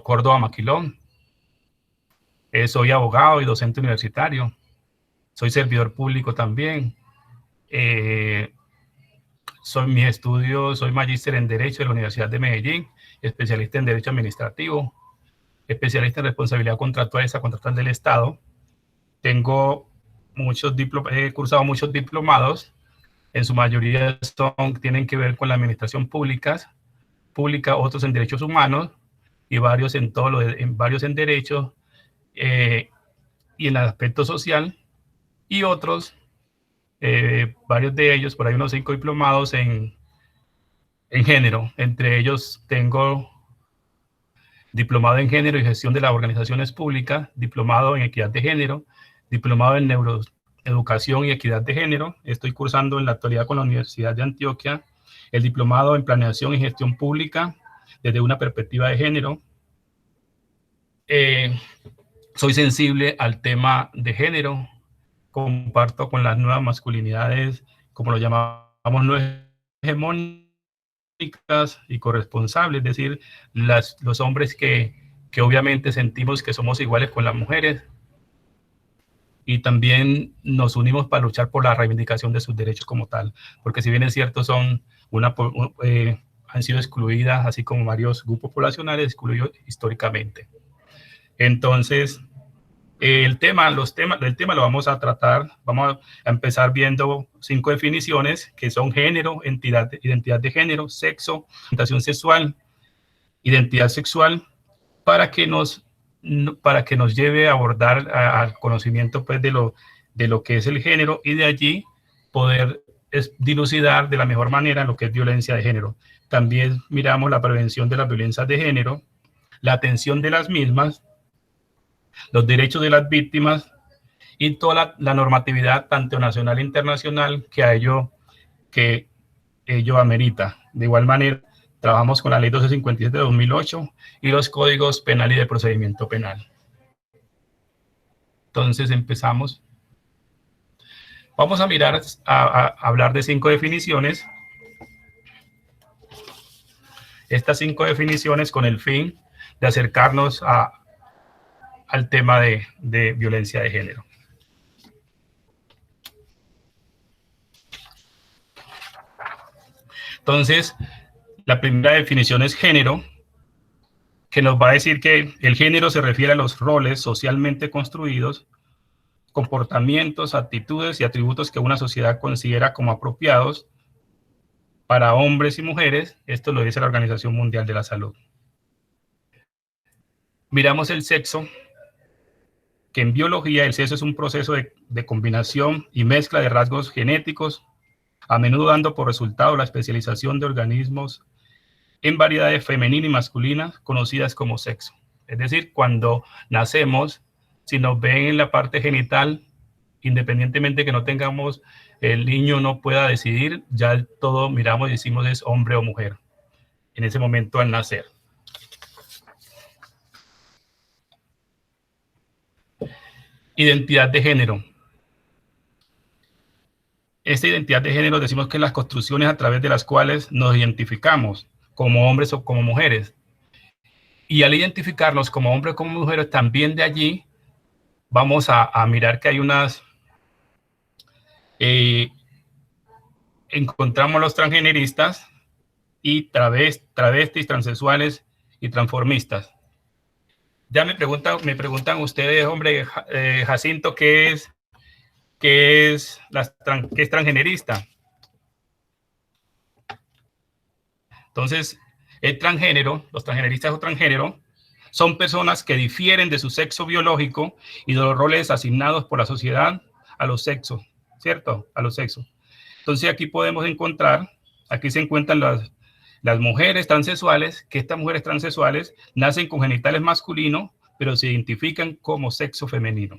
Córdoba Maquilón. Soy abogado y docente universitario. Soy servidor público también. Soy magíster en Derecho de la Universidad de Medellín, especialista en Derecho Administrativo, especialista en responsabilidad contractual y extracontractual del Estado. He cursado muchos diplomados, en su mayoría tienen que ver con la administración pública, otros en derechos humanos y varios en derechos y en el aspecto social, y otros, varios de ellos, por ahí unos 5 diplomados en género. Entre ellos tengo diplomado en género y gestión de las organizaciones públicas, diplomado en equidad de género, diplomado en neuroeducación y equidad de género. Estoy cursando en la actualidad con la Universidad de Antioquia el diplomado en planeación y gestión pública desde una perspectiva de género. Soy sensible al tema de género, comparto con las nuevas masculinidades, como lo llamamos, no hegemónicas y corresponsables, es decir, los hombres que obviamente sentimos que somos iguales con las mujeres, y también nos unimos para luchar por la reivindicación de sus derechos como tal, porque si bien es cierto, han sido excluidas, así como varios grupos poblacionales excluidos históricamente. Entonces, el tema lo vamos a tratar. Vamos a empezar viendo 5 definiciones que son género, identidad de género, sexo, orientación sexual, identidad sexual, para que nos lleve a abordar al conocimiento, pues, de lo que es el género, y de allí poder dilucidar de la mejor manera lo que es violencia de género. También miramos la prevención de las violencias de género, la atención de las mismas, los derechos de las víctimas y toda la normatividad, tanto nacional e internacional, que ello amerita. De igual manera, trabajamos con la Ley 1257 de 2008 y los códigos penal y de procedimiento penal. Entonces, empezamos. Vamos a hablar de 5 definiciones. Estas 5 definiciones con el fin de acercarnos al tema de violencia de género. Entonces, la primera definición es género, que nos va a decir que el género se refiere a los roles socialmente construidos, comportamientos, actitudes y atributos que una sociedad considera como apropiados para hombres y mujeres. Esto lo dice la Organización Mundial de la Salud. Miramos el sexo, que en biología el sexo es un proceso de combinación y mezcla de rasgos genéticos, a menudo dando por resultado la especialización de organismos en variedades femenina y masculina, conocidas como sexo. Es decir, cuando nacemos, si nos ven en la parte genital, independientemente que no tengamos, el niño no pueda decidir, ya todo miramos y decimos es hombre o mujer, en ese momento al nacer. Identidad de género. Esta identidad de género decimos que las construcciones a través de las cuales nos identificamos como hombres o como mujeres. Y al identificarnos como hombres o como mujeres, también de allí vamos a mirar que hay encontramos los transgeneristas y travestis, transexuales y transformistas. Ya me preguntan ustedes, hombre, Jacinto, ¿qué es transgenerista? Entonces, los transgeneristas o transgénero, son personas que difieren de su sexo biológico y de los roles asignados por la sociedad a los sexos, ¿cierto? A los sexos. Entonces, aquí se encuentran las mujeres transexuales, que estas mujeres transexuales nacen con genitales masculinos, pero se identifican como sexo femenino.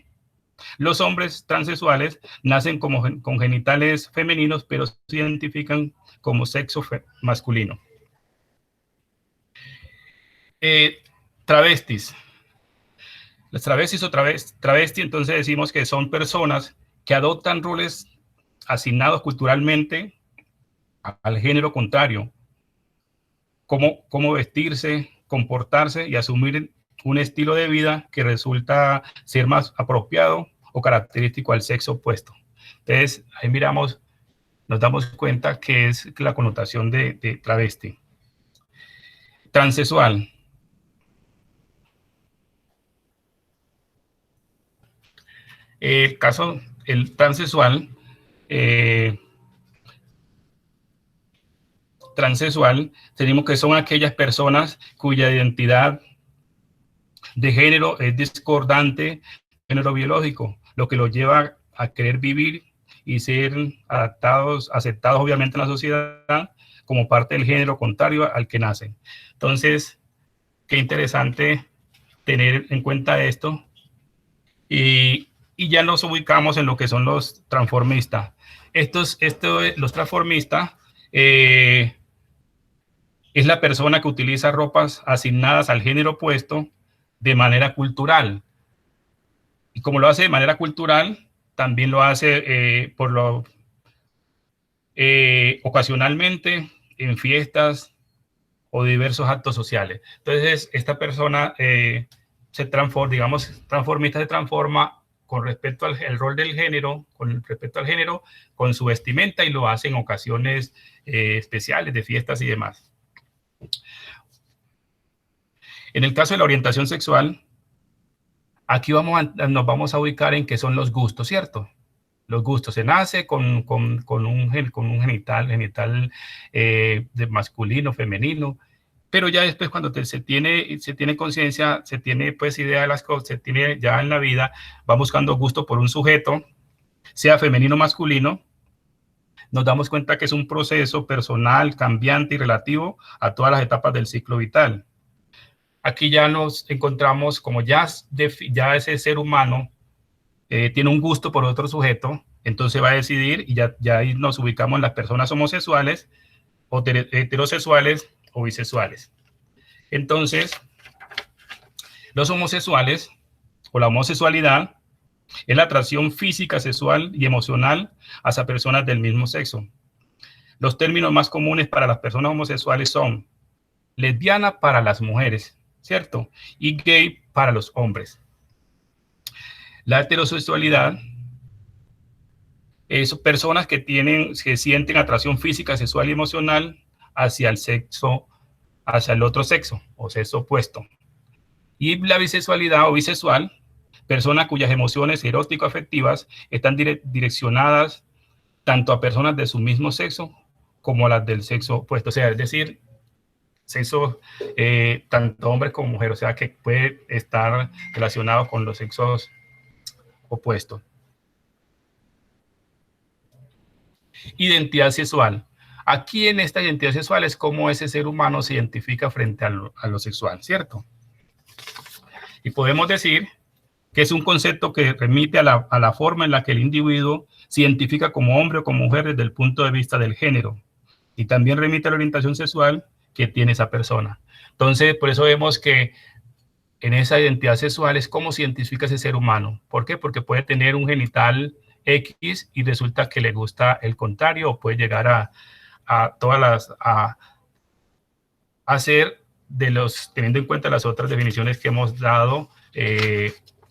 Los hombres transexuales nacen con genitales femeninos, pero se identifican como sexo masculino. Travestis. Las travestis o travesti, entonces decimos que son personas que adoptan roles asignados culturalmente al género contrario. Cómo vestirse, comportarse y asumir un estilo de vida que resulta ser más apropiado o característico al sexo opuesto. Entonces, ahí miramos, nos damos cuenta que es la connotación de travesti. Transexual. El caso, el transexual, tenemos que son aquellas personas cuya identidad de género es discordante género biológico, lo que los lleva a querer vivir y ser adaptados, aceptados obviamente en la sociedad como parte del género contrario al que nacen. Entonces, qué interesante tener en cuenta esto. Y ya nos ubicamos en lo que son los transformistas. Los transformistas es la persona que utiliza ropas asignadas al género opuesto de manera cultural. Y como lo hace de manera cultural, también lo hace ocasionalmente en fiestas o diversos actos sociales. Entonces, esta persona se transforma, digamos, transformista se transforma con respecto al rol del género, con respecto al género, con su vestimenta y lo hace en ocasiones especiales de fiestas y demás. En el caso de la orientación sexual, aquí nos vamos a ubicar en qué son los gustos, ¿cierto? Los gustos. Se nace con un genital de masculino, femenino, pero ya después cuando se tiene conciencia, se tiene pues idea de las cosas, se tiene ya en la vida, va buscando gusto por un sujeto, sea femenino o masculino, nos damos cuenta que es un proceso personal, cambiante y relativo a todas las etapas del ciclo vital. Aquí ya nos encontramos como ya ese ser humano tiene un gusto por otro sujeto, entonces va a decidir y ya ahí nos ubicamos en las personas homosexuales, o heterosexuales o bisexuales. Entonces, los homosexuales o la homosexualidad es la atracción física, sexual y emocional hacia personas del mismo sexo. Los términos más comunes para las personas homosexuales son lesbiana para las mujeres, ¿cierto? Y gay para los hombres. La heterosexualidad es personas que sienten atracción física, sexual y emocional hacia el otro sexo o sexo opuesto. Y la bisexualidad o bisexual, personas cuyas emociones erótico-afectivas están direccionadas tanto a personas de su mismo sexo como a las del sexo opuesto. O sea, es decir, sexo, tanto hombres como mujeres, o sea, que puede estar relacionado con los sexos opuestos. Identidad sexual. Aquí en esta identidad sexual es cómo ese ser humano se identifica frente a lo sexual, ¿cierto? Y podemos decir que es un concepto que remite a la forma en la que el individuo se identifica como hombre o como mujer desde el punto de vista del género. Y también remite a la orientación sexual que tiene esa persona. Entonces, por eso vemos que en esa identidad sexual es cómo se identifica ese ser humano. ¿Por qué? Porque puede tener un genital X y resulta que le gusta el contrario, o puede llegar a hacer teniendo en cuenta las otras definiciones que hemos dado,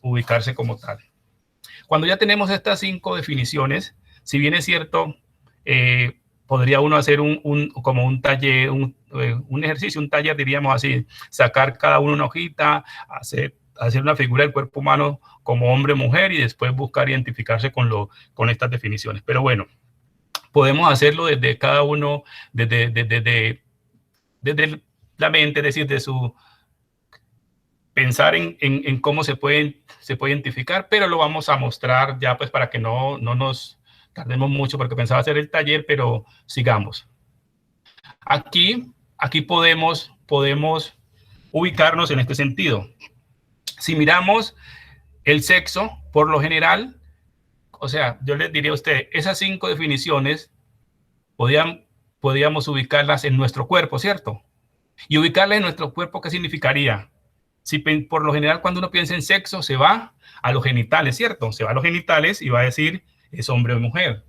ubicarse como tal. Cuando ya tenemos estas 5 definiciones, si bien es cierto, podría uno hacer como un taller, un ejercicio, un taller, diríamos así, sacar cada uno una hojita, hacer una figura del cuerpo humano como hombre o mujer y después buscar identificarse con estas definiciones. Pero bueno, podemos hacerlo desde cada uno, desde la mente, es decir, de su pensar en cómo se puede identificar, pero lo vamos a mostrar ya pues para que no nos tardemos mucho, porque pensaba hacer el taller, pero sigamos. Aquí podemos ubicarnos en este sentido. Si miramos el sexo, por lo general, o sea, yo les diría a usted, esas 5 definiciones podríamos ubicarlas en nuestro cuerpo, ¿cierto? Y ubicarlas en nuestro cuerpo, ¿qué significaría? Si por lo general cuando uno piensa en sexo se va a los genitales, ¿cierto? Se va a los genitales y va a decir es hombre o mujer.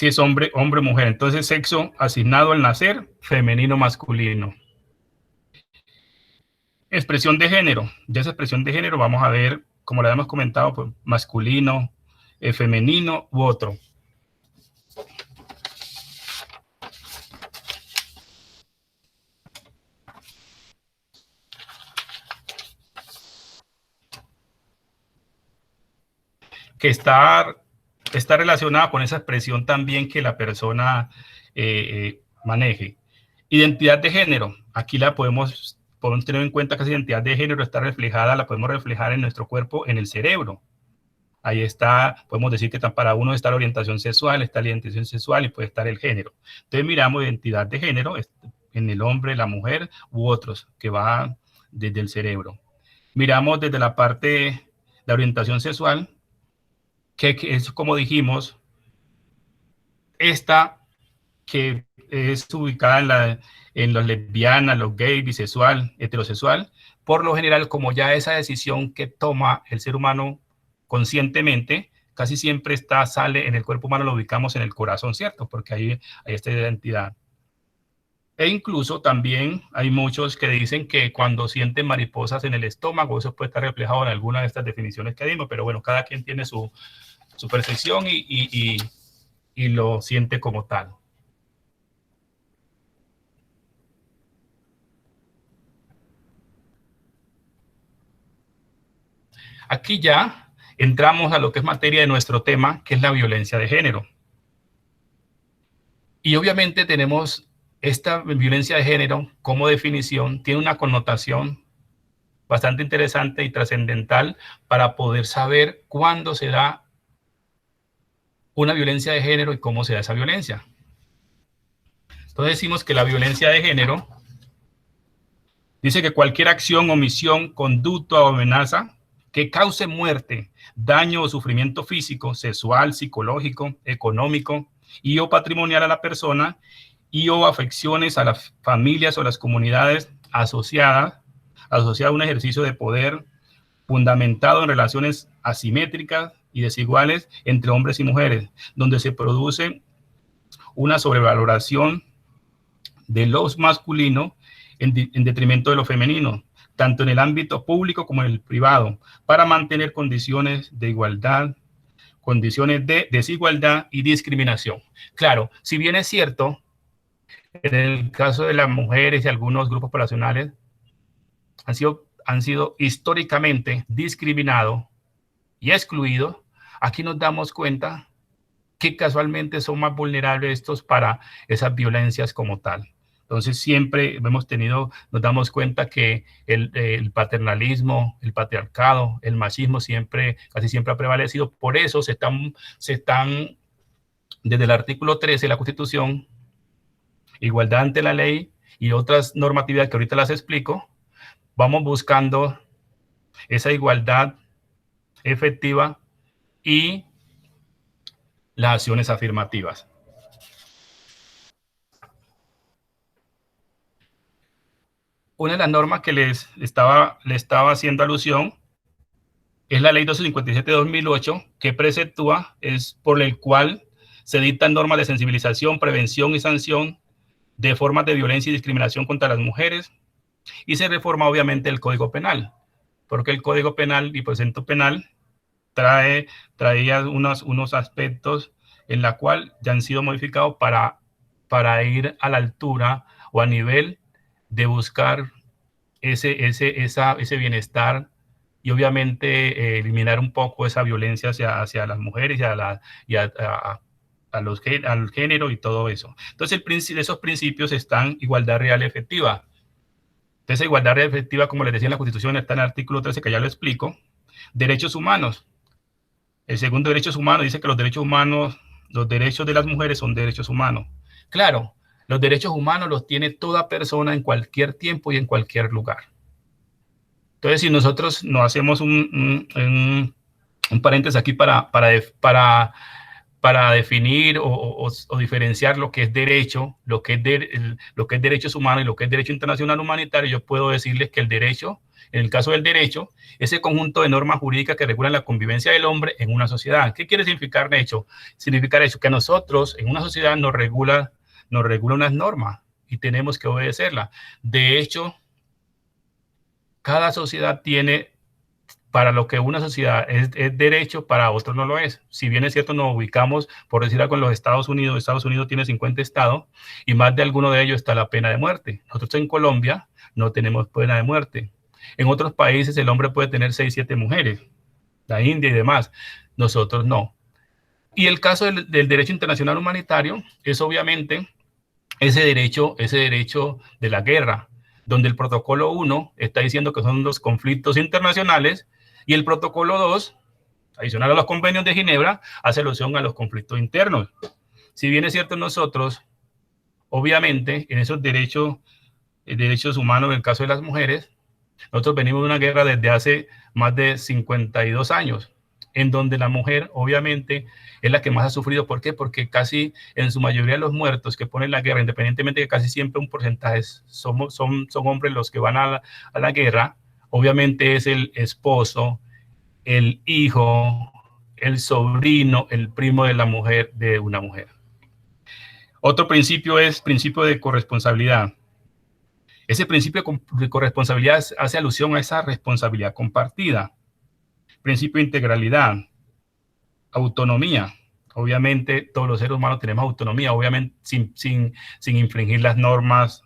si es hombre, hombre o mujer. Entonces, sexo asignado al nacer, femenino, masculino. Expresión de género. De esa expresión de género vamos a ver, como la hemos comentado, pues, masculino, femenino u otro. Que está relacionada con esa expresión también que la persona maneje. Identidad de género. Aquí la podemos tener en cuenta que esa identidad de género está reflejada, la podemos reflejar en nuestro cuerpo, en el cerebro. Ahí está, podemos decir que para uno está la orientación sexual, está la identificación sexual y puede estar el género. Entonces miramos identidad de género en el hombre, la mujer u otros, que va desde el cerebro. Miramos desde la parte de la orientación sexual, que es como dijimos, esta que es ubicada en los lesbianas, los gays, bisexual, heterosexual, por lo general, como ya esa decisión que toma el ser humano conscientemente, casi siempre sale en el cuerpo humano, lo ubicamos en el corazón, ¿cierto? Porque ahí está la identidad. E incluso también hay muchos que dicen que cuando sienten mariposas en el estómago, eso puede estar reflejado en alguna de estas definiciones que dimos, pero bueno, cada quien tiene su percepción y lo siente como tal. Aquí ya entramos a lo que es materia de nuestro tema, que es la violencia de género. Y obviamente tenemos esta violencia de género como definición, tiene una connotación bastante interesante y trascendental para poder saber cuándo se da una violencia de género y cómo se da esa violencia. Entonces decimos que la violencia de género dice que cualquier acción, omisión, conducta o amenaza que cause muerte, daño o sufrimiento físico, sexual, psicológico, económico y o patrimonial a la persona y o afecciones a las familias o las comunidades asociadas a un ejercicio de poder fundamentado en relaciones asimétricas y desiguales entre hombres y mujeres, donde se produce una sobrevaloración de los masculinos en detrimento de lo femenino, tanto en el ámbito público como en el privado, para mantener condiciones de igualdad, condiciones de desigualdad y discriminación. Claro, si bien es cierto, en el caso de las mujeres y algunos grupos poblacionales han sido históricamente discriminados y excluidos, aquí nos damos cuenta que casualmente son más vulnerables estos para esas violencias como tal. Entonces siempre nos damos cuenta que el paternalismo, el patriarcado, el machismo casi siempre ha prevalecido. Por eso se están desde el artículo 13 de la Constitución, igualdad ante la ley y otras normatividades que ahorita las explico, vamos buscando esa igualdad efectiva y las acciones afirmativas. Una de las normas que le estaba haciendo alusión es la ley 257 de 2008, que preceptúa, es por el cual se dictan normas de sensibilización, prevención y sanción de formas de violencia y discriminación contra las mujeres, y se reforma obviamente el Código Penal, porque el Código Penal y procedimiento penal traía unos aspectos en la cual ya han sido modificados para ir a la altura o a nivel de buscar ese bienestar y obviamente eliminar un poco esa violencia hacia las mujeres al género y todo eso. Entonces, esos principios están igualdad real y efectiva. Entonces, igualdad real y efectiva, como les decía en la Constitución, está en el artículo 13, que ya lo explico. Derechos humanos. El segundo derechos humanos dice que los derechos humanos, los derechos de las mujeres son derechos humanos. Claro, los derechos humanos los tiene toda persona en cualquier tiempo y en cualquier lugar. Entonces, si nosotros no hacemos un paréntesis aquí para definir o diferenciar lo que es derecho, lo que es derechos humanos y lo que es derecho internacional humanitario, yo puedo decirles que el derecho en el caso del derecho, ese conjunto de normas jurídicas que regulan la convivencia del hombre en una sociedad. ¿Qué quiere significar derecho? Significar eso, que a nosotros en una sociedad nos regula unas normas y tenemos que obedecerlas. De hecho, cada sociedad tiene, para lo que una sociedad es derecho, para otros no lo es. Si bien es cierto, nos ubicamos, por decir algo, en los Estados Unidos. Estados Unidos tiene 50 estados y más de alguno de ellos está la pena de muerte. Nosotros en Colombia no tenemos pena de muerte. En otros países el hombre puede tener 6, 7 mujeres, la India y demás. Nosotros no. Y el caso del derecho internacional humanitario es obviamente ese derecho de la guerra, donde el protocolo 1 está diciendo que son los conflictos internacionales y el protocolo 2, adicional a los convenios de Ginebra, hace alusión a los conflictos internos. Si bien es cierto, nosotros, obviamente, en esos derechos humanos, en el caso de las mujeres, nosotros venimos de una guerra desde hace más de 52 años, en donde la mujer, obviamente, es la que más ha sufrido. ¿Por qué? Porque casi en su mayoría los muertos que ponen la guerra, independientemente de que casi siempre un porcentaje son hombres los que van a la guerra, obviamente es el esposo, el hijo, el sobrino, el primo de la mujer, de una mujer. Otro principio es principio de corresponsabilidad. Ese principio de corresponsabilidad hace alusión a esa responsabilidad compartida. Principio de integralidad, autonomía. Obviamente todos los seres humanos tenemos autonomía, obviamente sin infringir las normas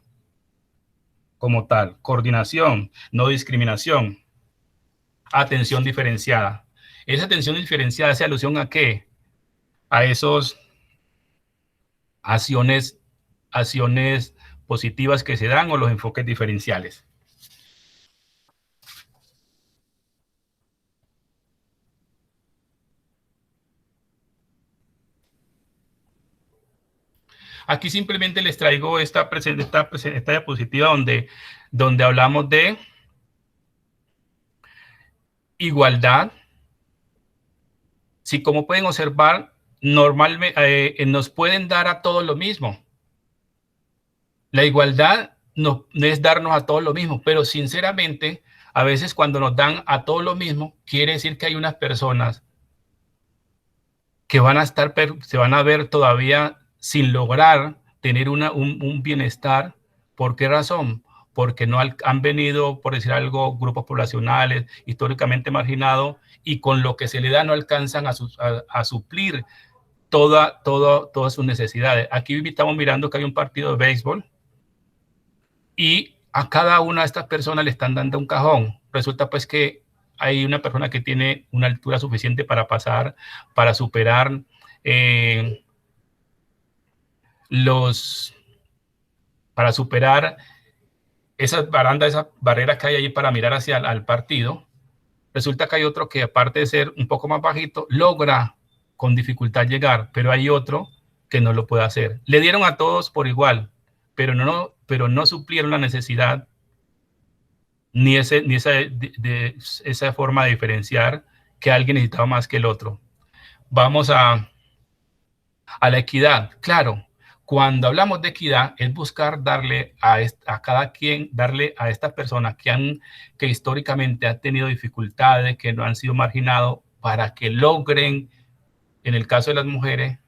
como tal. Coordinación, no discriminación. Atención diferenciada. Esa atención diferenciada hace alusión ¿a qué? A esos acciones positivas que se dan o los enfoques diferenciales. Aquí simplemente les traigo esta diapositiva donde hablamos de igualdad. Sí, como pueden observar, normalmente nos pueden dar a todos lo mismo. La igualdad no es darnos a todos lo mismo, pero sinceramente, a veces cuando nos dan a todos lo mismo, quiere decir que hay unas personas que se van a ver todavía sin lograr tener un bienestar. ¿Por qué razón? Porque no han venido, por decir algo, grupos poblacionales históricamente marginados y con lo que se le da no alcanzan a suplir todas sus necesidades. Aquí estamos mirando que hay un partido de béisbol y a cada una de estas personas le están dando un cajón. Resulta pues que hay una persona que tiene una altura suficiente para superar para superar esas barreras que hay allí para mirar hacia al partido. Resulta que hay otro que, aparte de ser un poco más bajito, logra con dificultad llegar, pero hay otro que no lo puede hacer. Le dieron a todos por igual, pero no suplieron la necesidad ni esa forma de diferenciar que alguien necesitaba más que el otro. Vamos a la equidad. Claro, cuando hablamos de equidad es buscar darle a cada quien, darle a estas personas que históricamente han tenido dificultades, que no han sido marginados, para que logren, en el caso de las mujeres,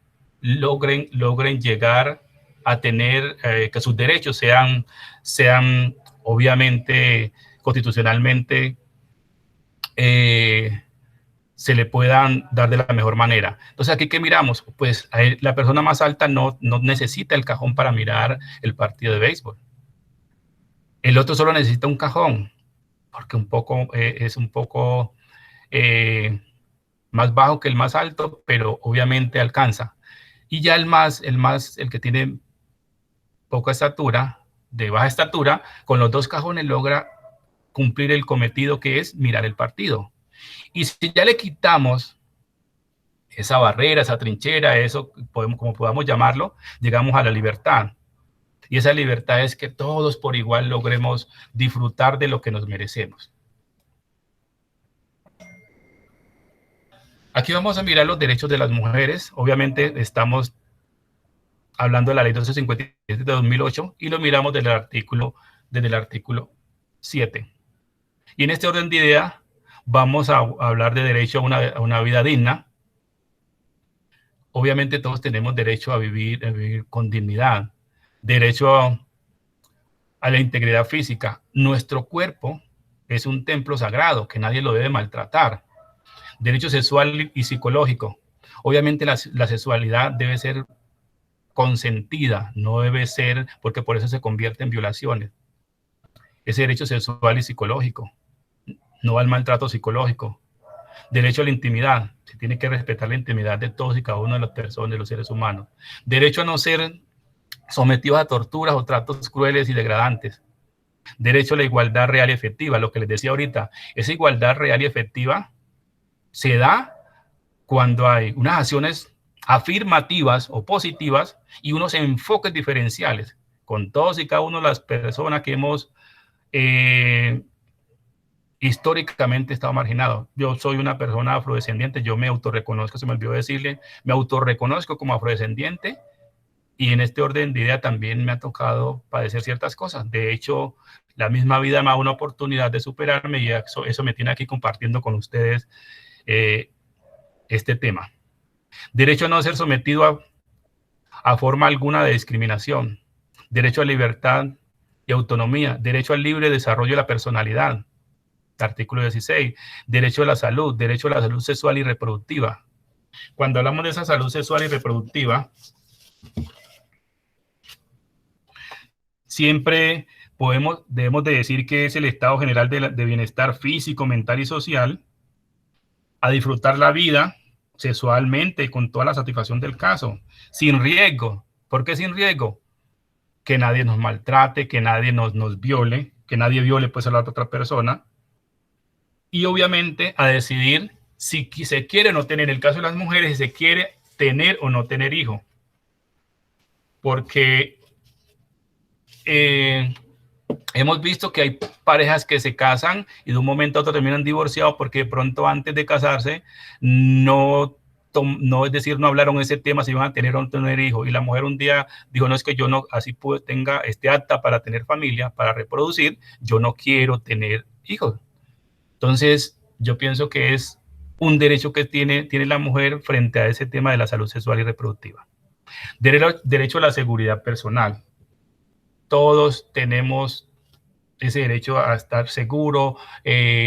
logren llegar a tener, que sus derechos sean obviamente constitucionalmente se le puedan dar de la mejor manera. Entonces, ¿aquí qué miramos? Pues la persona más alta no necesita el cajón para mirar el partido de béisbol. El otro solo necesita un cajón, porque es un poco más bajo que el más alto, pero obviamente alcanza. Y ya el que tiene poca estatura, de baja estatura, con los dos cajones logra cumplir el cometido que es mirar el partido. Y si ya le quitamos esa barrera, esa trinchera, eso, como podamos llamarlo, llegamos a la libertad. Y esa libertad es que todos por igual logremos disfrutar de lo que nos merecemos. Aquí vamos a mirar los derechos de las mujeres. Obviamente estamos hablando de la ley 1257 de 2008 y lo miramos desde el artículo 7. Y en este orden de ideas vamos a hablar de derecho a una vida digna. Obviamente todos tenemos derecho a vivir con dignidad, derecho a la integridad física. Nuestro cuerpo es un templo sagrado que nadie lo debe maltratar. Derecho sexual y psicológico. Obviamente la sexualidad debe ser consentida, no debe ser, porque por eso se convierte en violaciones. Ese derecho sexual y psicológico, no al maltrato psicológico. Derecho a la intimidad, se tiene que respetar la intimidad de todos y cada uno de las personas, de los seres humanos. Derecho a no ser sometidos a torturas o tratos crueles y degradantes. Derecho a la igualdad real y efectiva, lo que les decía ahorita, esa igualdad real y efectiva se da cuando hay unas acciones afirmativas o positivas y unos enfoques diferenciales con todos y cada uno de las personas que hemos históricamente estado marginado. Yo soy una persona afrodescendiente, yo me autorreconozco, se me olvidó decirle, me autorreconozco como afrodescendiente y en este orden de idea también me ha tocado padecer ciertas cosas. De hecho, la misma vida me da una oportunidad de superarme y eso me tiene aquí compartiendo con ustedes este tema. Derecho a no ser sometido a forma alguna de discriminación. Derecho a libertad y autonomía. Derecho al libre desarrollo de la personalidad. Artículo 16. Derecho a la salud. Derecho a la salud sexual y reproductiva. Cuando hablamos de esa salud sexual y reproductiva, siempre debemos de decir que es el estado general de bienestar físico, mental y social, a disfrutar la vida sexualmente con toda la satisfacción del caso, sin riesgo. ¿Por qué sin riesgo? Que nadie nos maltrate, que nadie nos viole, que nadie viole pues a la otra persona. Y obviamente a decidir si se quiere o no tener, en el caso de las mujeres, si se quiere tener o no tener hijo. Porque hemos visto que hay parejas que se casan y de un momento a otro terminan divorciados porque de pronto antes de casarse no es decir, no hablaron ese tema si van a tener o no tener hijos. Y la mujer un día dijo, no, es que yo no, así tenga apta para tener familia, para reproducir, yo no quiero tener hijos. Entonces, yo pienso que es un derecho que tiene la mujer frente a ese tema de la salud sexual y reproductiva. Derecho a la seguridad personal. Todos tenemos ese derecho a estar seguro,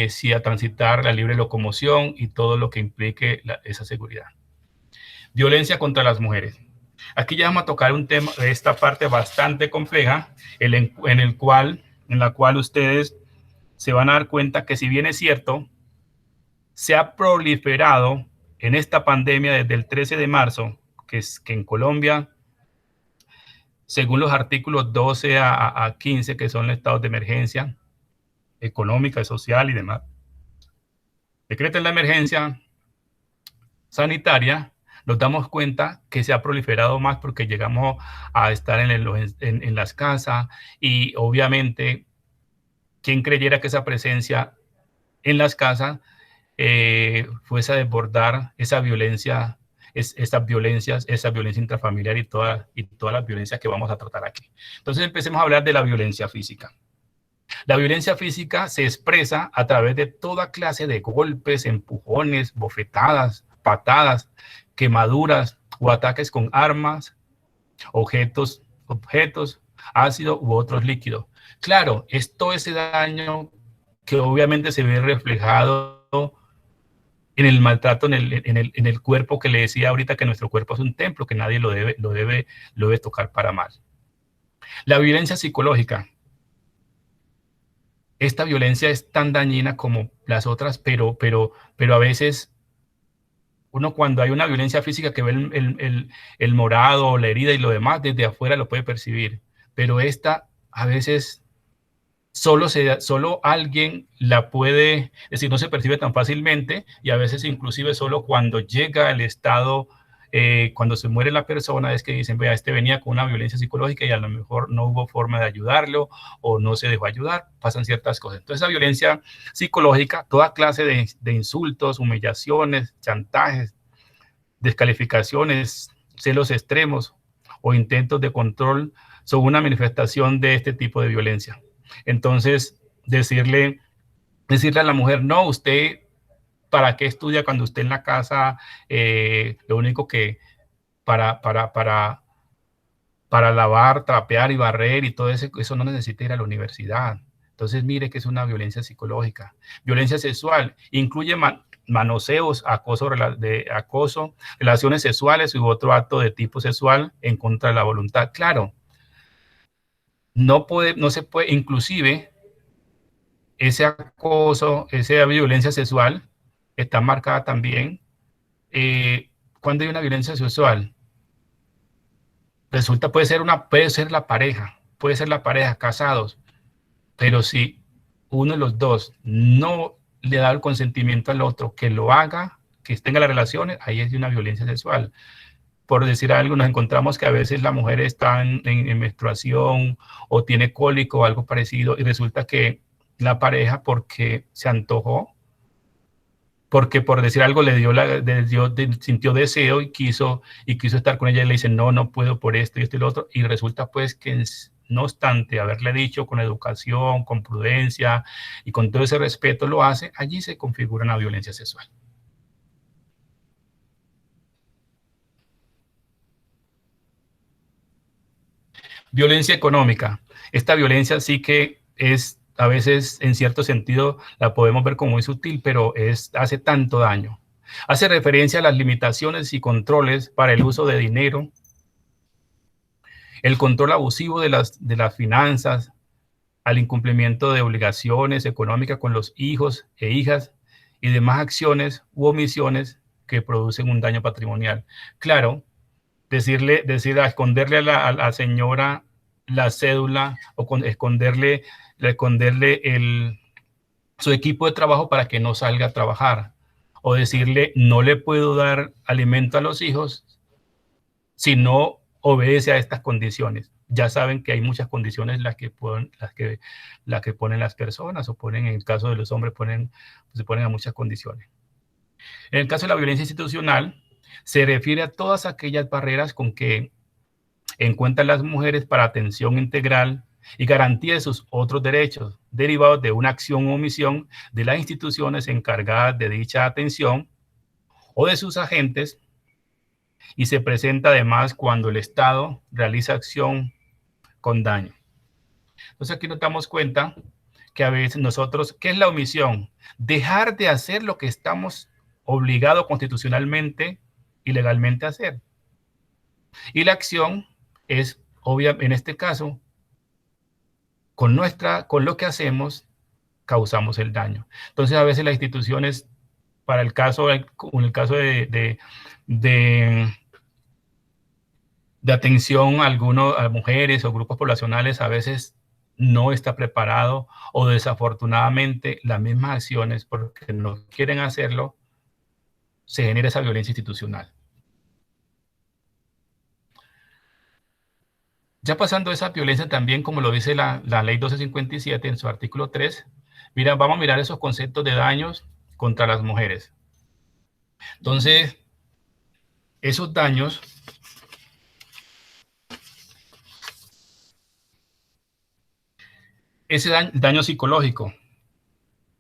sí, a transitar la libre locomoción y todo lo que implique esa seguridad. Violencia contra las mujeres. Aquí ya vamos a tocar un tema, esta parte bastante compleja, en la cual ustedes se van a dar cuenta que si bien es cierto, se ha proliferado en esta pandemia desde el 13 de marzo, que en Colombia, según los artículos 12 a 15, que son los estados de emergencia económica, social y demás, decretan la emergencia sanitaria, nos damos cuenta que se ha proliferado más porque llegamos a estar en las casas y obviamente, ¿quién creyera que esa presencia en las casas fuese a desbordar esa violencia, esa violencia intrafamiliar y todas las violencias que vamos a tratar aquí? Entonces empecemos a hablar de la violencia física. La violencia física se expresa a través de toda clase de golpes, empujones, bofetadas, patadas, quemaduras o ataques con armas, objetos, ácido u otros líquidos. Claro, es todo ese daño que obviamente se ve reflejado en el maltrato en el cuerpo, que le decía ahorita que nuestro cuerpo es un templo, que nadie lo debe tocar para mal. La violencia psicológica. Esta violencia es tan dañina como las otras, pero a veces uno, cuando hay una violencia física que ve el morado, la herida y lo demás, desde afuera lo puede percibir. Pero esta a veces solo alguien la puede, es decir, no se percibe tan fácilmente y a veces inclusive solo cuando llega el estado, cuando se muere la persona, es que dicen, vea, este venía con una violencia psicológica y a lo mejor no hubo forma de ayudarlo o no se dejó ayudar, pasan ciertas cosas. Entonces, esa violencia psicológica, toda clase de insultos, humillaciones, chantajes, descalificaciones, celos extremos o intentos de control son una manifestación de este tipo de violencia. Entonces, decirle decirle a la mujer, no, usted, ¿para qué estudia cuando usted en la casa, lo único que para, para, para, para lavar, trapear y barrer y todo eso no necesita ir a la universidad? Entonces, mire que es una violencia psicológica. Violencia sexual incluye manoseos, acoso, relaciones sexuales u otro acto de tipo sexual en contra de la voluntad. Claro, no se puede, inclusive ese acoso, esa violencia sexual está marcada también cuando hay una violencia sexual. Resulta, puede ser la pareja, casados, pero si uno de los dos no le da el consentimiento al otro que lo haga, que tenga las relaciones, ahí es de una violencia sexual. Por decir algo, nos encontramos que a veces la mujer está en menstruación o tiene cólico o algo parecido y resulta que la pareja, porque se antojó, porque por decir algo sintió deseo y quiso estar con ella y le dice, no, no puedo por esto y esto y lo otro, y resulta pues que no obstante haberle dicho con educación, con prudencia y con todo ese respeto lo hace, allí se configura una violencia sexual. Violencia económica. Esta violencia sí que es, a veces en cierto sentido la podemos ver como muy sutil, pero hace tanto daño. Hace referencia a las limitaciones y controles para el uso de dinero, el control abusivo de las finanzas, al incumplimiento de obligaciones económicas con los hijos e hijas y demás acciones u omisiones que producen un daño patrimonial. Claro, esconderle a la señora la cédula o esconderle su equipo de trabajo para que no salga a trabajar, o decirle no le puedo dar alimento a los hijos si no obedece a estas condiciones. Ya saben que hay muchas condiciones las que ponen las personas, o ponen, en el caso de los hombres, se ponen a muchas condiciones. En el caso de la violencia institucional, se refiere a todas aquellas barreras con que encuentran las mujeres para atención integral y garantía de sus otros derechos, derivados de una acción o omisión de las instituciones encargadas de dicha atención o de sus agentes, y se presenta además cuando el Estado realiza acción con daño. Entonces aquí nos damos cuenta que a veces nosotros, ¿qué es la omisión? Dejar de hacer lo que estamos obligados constitucionalmente y legalmente a hacer. Y la acción es, obvia, en este caso, con lo que hacemos, causamos el daño. Entonces, a veces las instituciones, en el caso de atención a mujeres o grupos poblacionales, a veces no está preparado, o desafortunadamente las mismas acciones, porque no quieren hacerlo, se genera esa violencia institucional. Ya pasando esa violencia también, como lo dice la ley 1257 en su artículo 3, mira, vamos a mirar esos conceptos de daños contra las mujeres. Entonces, esos daños ese daño psicológico,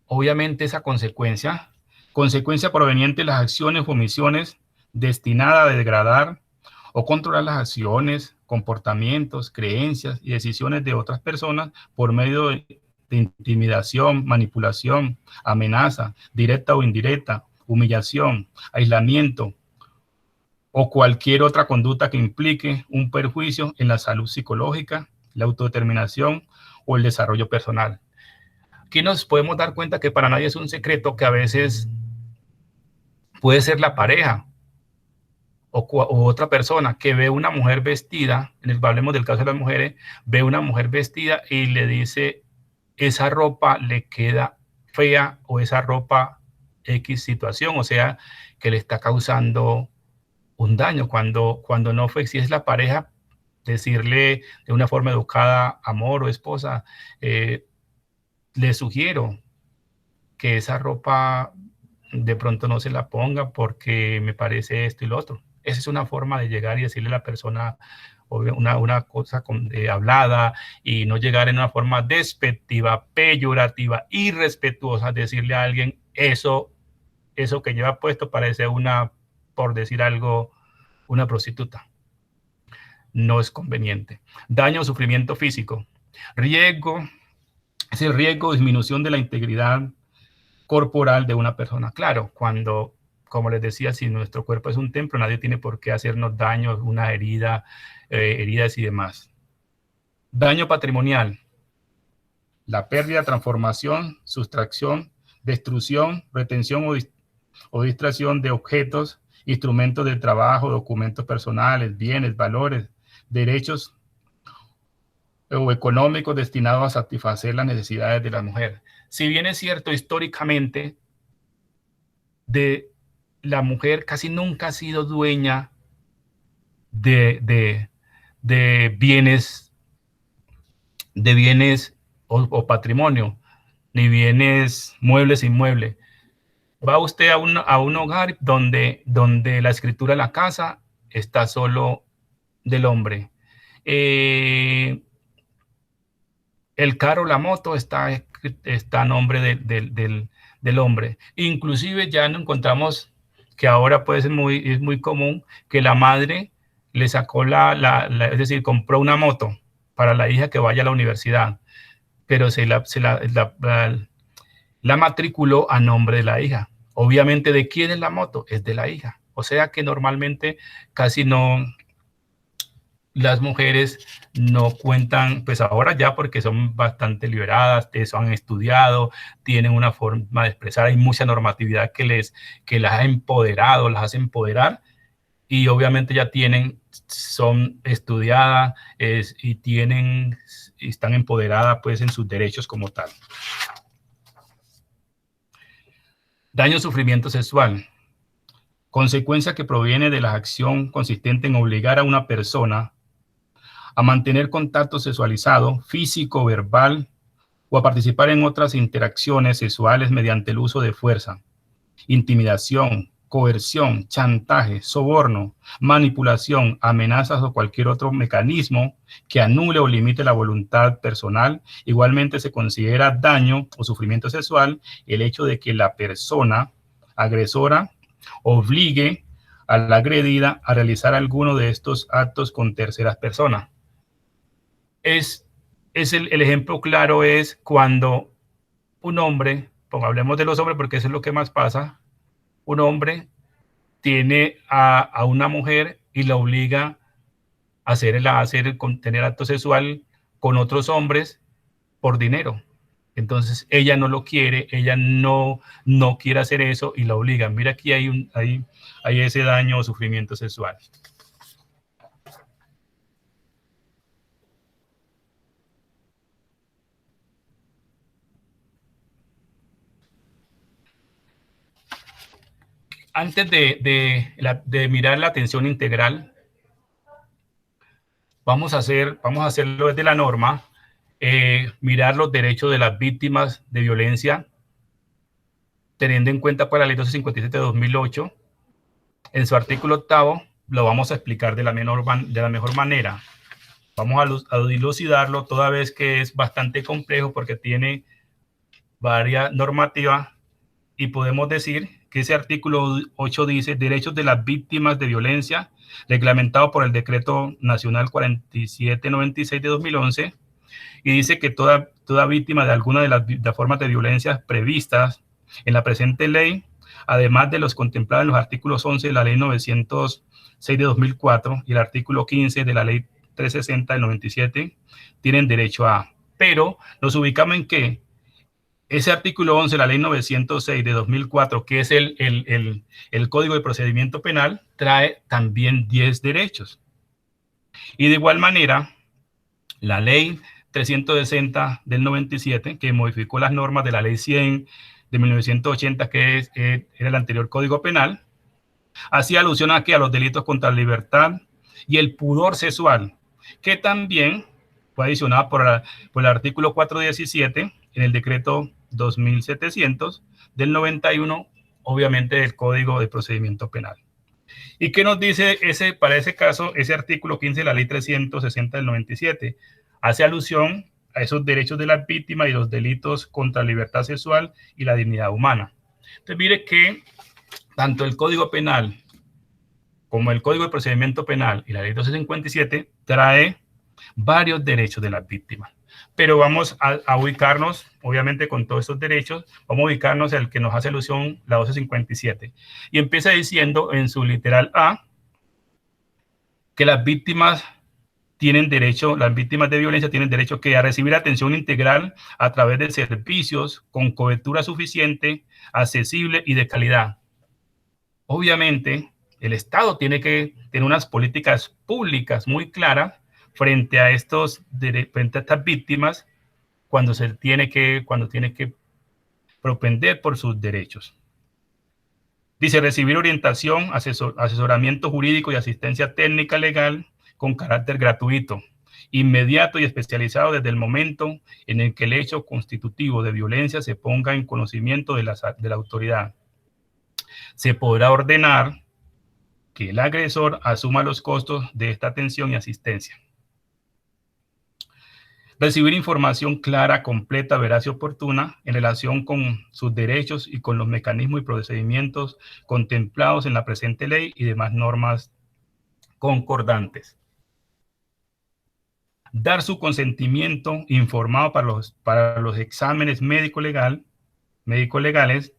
obviamente esa consecuencia proveniente de las acciones o omisiones destinada a degradar o controlar las acciones, comportamientos, creencias y decisiones de otras personas por medio de intimidación, manipulación, amenaza, directa o indirecta, humillación, aislamiento o cualquier otra conducta que implique un perjuicio en la salud psicológica, la autodeterminación o el desarrollo personal. Aquí nos podemos dar cuenta que para nadie es un secreto que a veces puede ser la pareja o otra persona que ve una mujer vestida, hablemos del caso de las mujeres, ve una mujer vestida y le dice, esa ropa le queda fea, o esa ropa X situación, o sea, que le está causando un daño, cuando no fue. Si es la pareja, decirle de una forma educada, amor o esposa, le sugiero que esa ropa de pronto no se la ponga porque me parece esto y lo otro. Esa es una forma de llegar y decirle a la persona, una cosa hablada y no llegar en una forma despectiva, peyorativa, irrespetuosa, decirle a alguien eso que lleva puesto parece por decir algo, una prostituta. No es conveniente. Daño o sufrimiento físico. Riesgo, es el riesgo o disminución de la integridad corporal de una persona. Claro, cuando, como les decía, si nuestro cuerpo es un templo, nadie tiene por qué hacernos daños, una herida, heridas y demás. Daño patrimonial. La pérdida, transformación, sustracción, destrucción, retención o distracción de objetos, instrumentos de trabajo, documentos personales, bienes, valores, derechos o económicos destinados a satisfacer las necesidades de la mujer. Si bien es cierto, históricamente, la mujer casi nunca ha sido dueña de bienes o patrimonio, ni bienes muebles e inmuebles. Va usted a un hogar donde la escritura de la casa está solo del hombre. El carro, la moto está a nombre del hombre. Inclusive ya no encontramos que ahora pues es muy común que la madre le sacó es decir, compró una moto para la hija que vaya a la universidad, pero la matriculó a nombre de la hija. Obviamente, ¿de quién es la moto? Es de la hija. O sea que normalmente casi no, las mujeres no cuentan, pues ahora ya porque son bastante liberadas, eso han estudiado, tienen una forma de expresar, hay mucha normatividad que las ha empoderado, las hace empoderar, y obviamente ya son estudiadas y están empoderadas pues en sus derechos como tal. Daño o sufrimiento sexual. Consecuencia que proviene de la acción consistente en obligar a una persona a mantener contacto sexualizado, físico, verbal, o a participar en otras interacciones sexuales mediante el uso de fuerza, intimidación, coerción, chantaje, soborno, manipulación, amenazas o cualquier otro mecanismo que anule o limite la voluntad personal. Igualmente se considera daño o sufrimiento sexual el hecho de que la persona agresora obligue a la agredida a realizar alguno de estos actos con terceras personas. El ejemplo claro es cuando un hombre, hablemos de los hombres porque eso es lo que más pasa, un hombre tiene a una mujer y la obliga a tener acto sexual con otros hombres por dinero. Entonces ella no lo quiere, ella no quiere hacer eso y la obliga. Mira, aquí hay ese daño o sufrimiento sexual. Antes de mirar la atención integral, vamos a hacerlo desde la norma, mirar los derechos de las víctimas de violencia, teniendo en cuenta pues la ley 257 de 2008. En su artículo 8 lo vamos a explicar de la mejor manera. Vamos a dilucidarlo toda vez que es bastante complejo porque tiene varias normativas, y podemos decir que ese artículo 8 dice derechos de las víctimas de violencia, reglamentado por el Decreto Nacional 4796 de 2011, y dice que toda víctima de alguna de las formas de violencia previstas en la presente ley, además de los contemplados en los artículos 11 de la ley 906 de 2004 y el artículo 15 de la ley 360 del 97, tienen derecho a. Pero nos ubicamos en que ese artículo 11 de la ley 906 de 2004, que es el Código de Procedimiento Penal, trae también 10 derechos. Y de igual manera, la ley 360 del 97, que modificó las normas de la ley 100 de 1980, que era el anterior Código Penal, hacía alusión a los delitos contra la libertad y el pudor sexual, que también fue adicionado por el artículo 417 en el decreto 2700 del 91, obviamente del Código de Procedimiento Penal. ¿Y qué nos dice para ese caso, ese artículo 15 de la ley 360 del 97? Hace alusión a esos derechos de las víctimas y los delitos contra la libertad sexual y la dignidad humana. Entonces, mire que tanto el Código Penal como el Código de Procedimiento Penal y la ley 257 trae varios derechos de las víctimas. Pero vamos a ubicarnos, obviamente con todos estos derechos, vamos a ubicarnos el que nos hace alusión la 257. Y empieza diciendo en su literal A que las víctimas tienen derecho, las víctimas de violencia tienen derecho a recibir atención integral a través de servicios con cobertura suficiente, accesible y de calidad. Obviamente, el Estado tiene que tener unas políticas públicas muy claras frente a estas víctimas cuando tiene que propender por sus derechos. Dice, recibir orientación, asesoramiento jurídico y asistencia técnica legal con carácter gratuito, inmediato y especializado desde el momento en el que el hecho constitutivo de violencia se ponga en conocimiento de la autoridad. Se podrá ordenar que el agresor asuma los costos de esta atención y asistencia. Recibir información clara, completa, veraz y oportuna en relación con sus derechos y con los mecanismos y procedimientos contemplados en la presente ley y demás normas concordantes. Dar su consentimiento informado para los exámenes médico-legales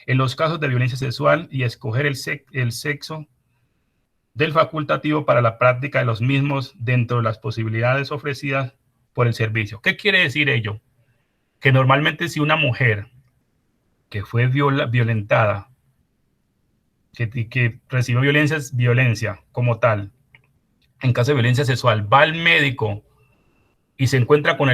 en los casos de violencia sexual y escoger el sexo del facultativo para la práctica de los mismos dentro de las posibilidades ofrecidas por el servicio. ¿Qué quiere decir ello? Que normalmente si una mujer que fue violentada, que recibió violencia como tal, en caso de violencia sexual, va al médico y se encuentra con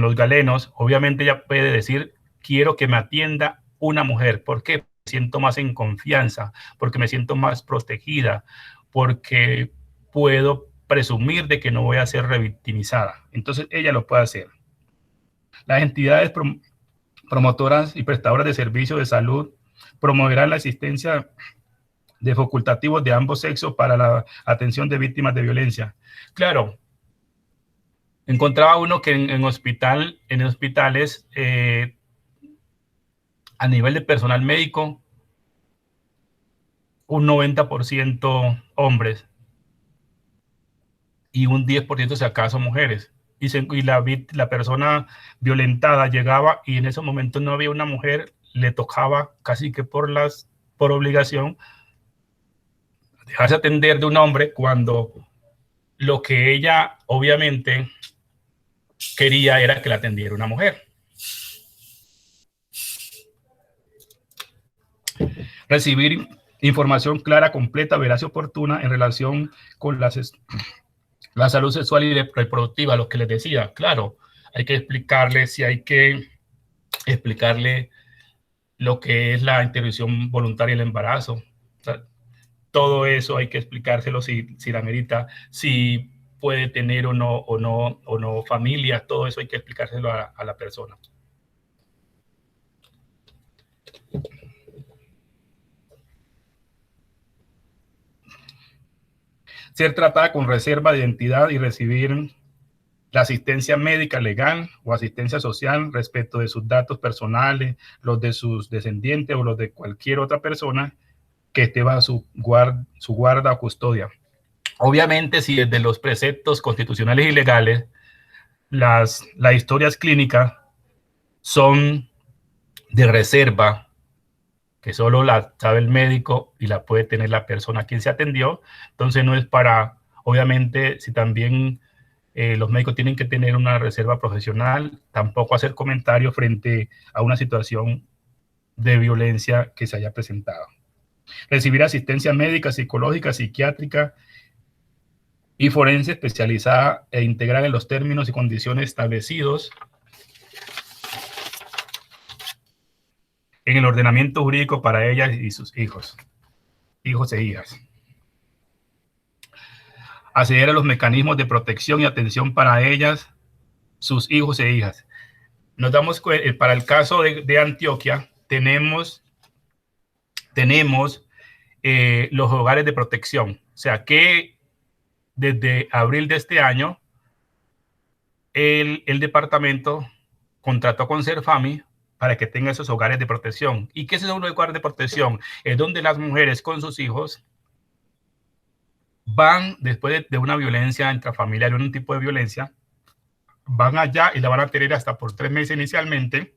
los galenos, obviamente ella puede decir, quiero que me atienda una mujer. ¿Por qué? Me siento más en confianza, porque me siento más protegida, porque puedo presumir de que no voy a ser revictimizada. Entonces ella lo puede hacer. Las entidades promotoras y prestadoras de servicios de salud promoverán la asistencia de facultativos de ambos sexos para la atención de víctimas de violencia. Claro, encontraba uno que en hospitales, a nivel de personal médico, un 90% hombres y un 10% si acaso mujeres. Y la persona violentada llegaba y en esos momentos no había una mujer, le tocaba casi que por obligación dejarse atender de un hombre cuando lo que ella obviamente quería era que la atendiera una mujer. Recibir información clara, completa, veraz y oportuna en relación con la salud sexual y reproductiva, lo que les decía. Claro, hay que explicarle lo que es la interrupción voluntaria del embarazo. O sea, todo eso hay que explicárselo si la merita, si puede tener o no familia, todo eso hay que explicárselo a la persona. Ser tratada con reserva de identidad y recibir la asistencia médica legal o asistencia social respecto de sus datos personales, los de sus descendientes o los de cualquier otra persona que esté bajo su guarda o custodia. Obviamente, si desde los preceptos constitucionales y legales las historias clínicas son de reserva, que solo la sabe el médico y la puede tener la persona a quien se atendió, entonces no es para, obviamente, si también los médicos tienen que tener una reserva profesional, tampoco hacer comentarios frente a una situación de violencia que se haya presentado. Recibir asistencia médica, psicológica, psiquiátrica y forense especializada e integral en los términos y condiciones establecidos en el ordenamiento jurídico para ellas y sus hijos e hijas. Acceder a los mecanismos de protección y atención para ellas, sus hijos e hijas. Nos damos cuenta, para el caso de Antioquia, tenemos los hogares de protección. O sea, que desde abril de este año, el departamento contrató con Serfami para que tenga esos hogares de protección. ¿Y qué es un hogar de protección? Es donde las mujeres con sus hijos van, después de una violencia intrafamiliar, un tipo de violencia, van allá y la van a tener hasta por 3 meses inicialmente,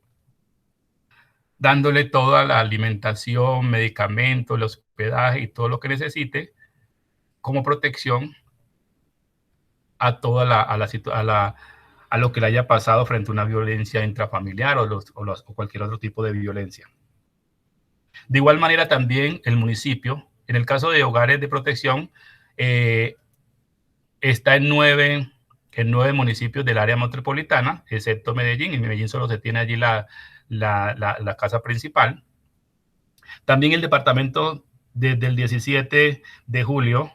dándole toda la alimentación, medicamentos, el hospedaje y todo lo que necesite como protección a toda a lo que le haya pasado frente a una violencia intrafamiliar o cualquier otro tipo de violencia. De igual manera también el municipio, en el caso de hogares de protección, está en 9 municipios del área metropolitana, excepto Medellín. En Medellín solo se tiene allí la casa principal. También el departamento desde el 17 de julio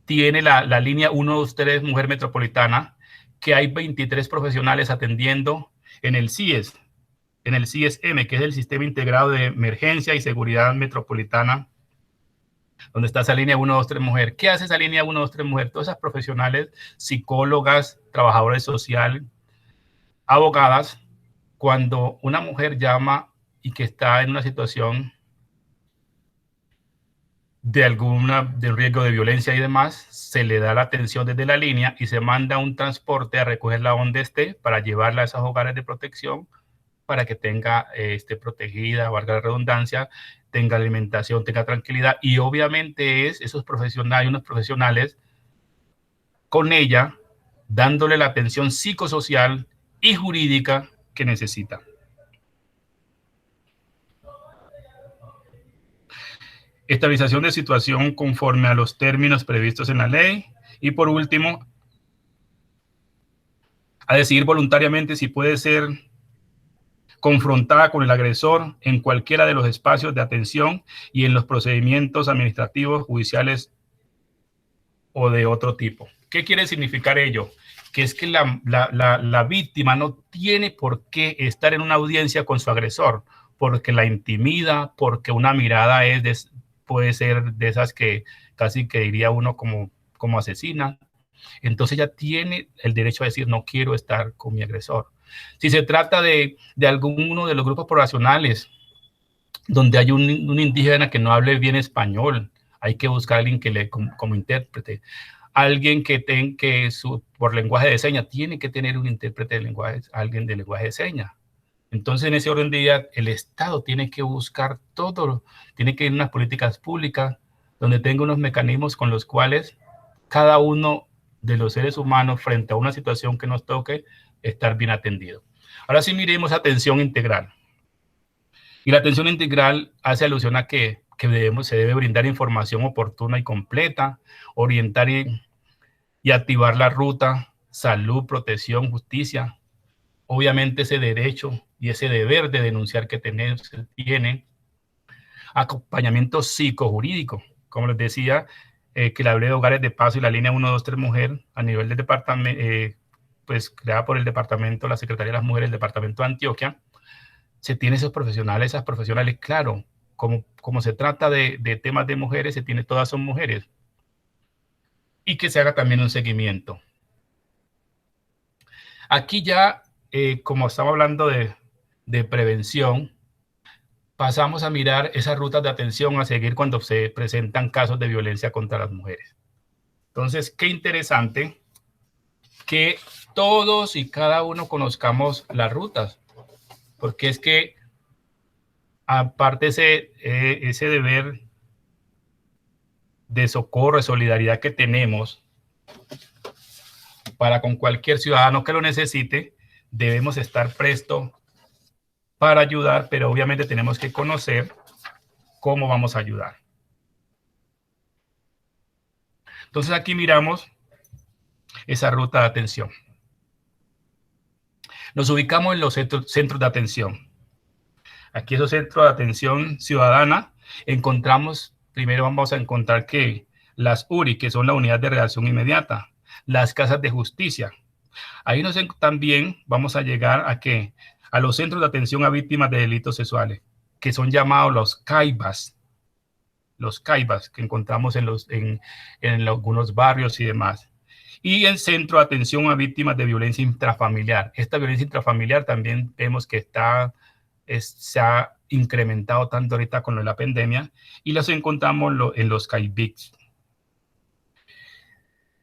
tiene la línea 123 Mujer Metropolitana, que hay 23 profesionales atendiendo en el CIES, en el CIES-M, que es el Sistema Integrado de Emergencia y Seguridad Metropolitana, donde está esa línea 123 Mujer. ¿Qué hace esa línea 123 Mujer? Todas esas profesionales, psicólogas, trabajadoras sociales, abogadas, cuando una mujer llama y que está en una situación de riesgo de violencia y demás, se le da la atención desde la línea y se manda un transporte a recogerla donde esté para llevarla a esos hogares de protección para que tenga esté protegida, valga la redundancia, tenga alimentación, tenga tranquilidad. Y obviamente esos profesionales, unos profesionales con ella, dándole la atención psicosocial y jurídica que necesita. Estabilización de situación conforme a los términos previstos en la ley. Y por último, a decidir voluntariamente si puede ser confrontada con el agresor en cualquiera de los espacios de atención y en los procedimientos administrativos, judiciales o de otro tipo. ¿Qué quiere significar ello? Que es que la víctima no tiene por qué estar en una audiencia con su agresor, porque la intimida, porque una mirada puede ser de esas que casi que diría uno como asesina. Entonces ella tiene el derecho a decir, no quiero estar con mi agresor. Si se trata de alguno de los grupos poblacionales donde hay un indígena que no hable bien español, hay que buscar a alguien que como intérprete. Alguien que por lenguaje de señas tiene que tener un intérprete de lenguaje, alguien de lenguaje de señas. Entonces, en ese orden de ideas, el Estado tiene que buscar todo, tiene que ir a unas políticas públicas donde tenga unos mecanismos con los cuales cada uno de los seres humanos frente a una situación que nos toque, estar bien atendido. Ahora sí miremos atención integral. Y la atención integral hace alusión a que se debe brindar información oportuna y completa, orientar y activar la ruta, salud, protección, justicia. Obviamente ese derecho y ese deber de denunciar que tiene. Acompañamiento psicojurídico, como les decía, que la ley de hogares de paso y la línea 123 Mujer a nivel del departamento, pues creada por el departamento, la Secretaría de las Mujeres, el departamento de Antioquia, se tiene esos profesionales, esas profesionales, claro, como se trata de temas de mujeres, todas son mujeres, y que se haga también un seguimiento. Aquí ya, como estamos hablando de prevención, pasamos a mirar esas rutas de atención a seguir cuando se presentan casos de violencia contra las mujeres. Entonces, qué interesante que todos y cada uno conozcamos las rutas, porque es que aparte ese deber de socorro, de solidaridad que tenemos para con cualquier ciudadano que lo necesite, debemos estar prestos para ayudar, pero obviamente tenemos que conocer cómo vamos a ayudar. Entonces aquí miramos esa ruta de atención. Nos ubicamos en los centros de atención. Aquí esos centros de atención ciudadana primero vamos a encontrar que las URI, que son la unidad de reacción inmediata, las casas de justicia. Ahí también vamos a llegar a los centros de atención a víctimas de delitos sexuales, que son llamados los CAIBAS, que encontramos en algunos barrios y demás. Y el Centro de Atención a Víctimas de Violencia Intrafamiliar. Esta violencia intrafamiliar también vemos que se ha incrementado tanto ahorita con la pandemia, y los encontramos en los CAIBICS.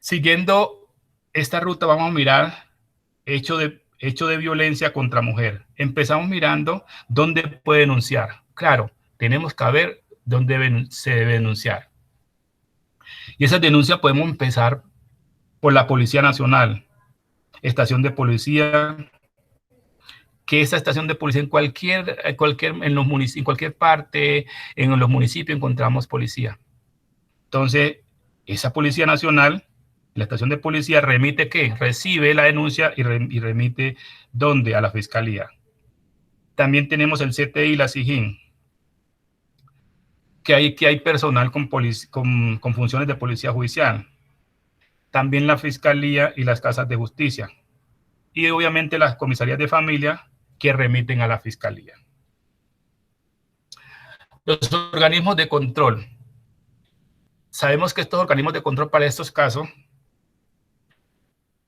Siguiendo esta ruta, vamos a mirar hecho de violencia contra mujer. Empezamos mirando dónde puede denunciar. Claro, tenemos que ver dónde se debe denunciar. Y esa denuncia podemos empezar por la Policía Nacional, estación de policía, que esa estación de policía en cualquier parte, en los municipios encontramos policía. Entonces, esa Policía Nacional, la estación de policía, remite ¿qué? Recibe la denuncia y remite ¿dónde? A la Fiscalía. También tenemos el CTI y la SIJIN, que hay personal con funciones de policía judicial. También la Fiscalía y las casas de justicia. Y obviamente las comisarías de familia que remiten a la Fiscalía. Los organismos de control. Sabemos que estos organismos de control para estos casos,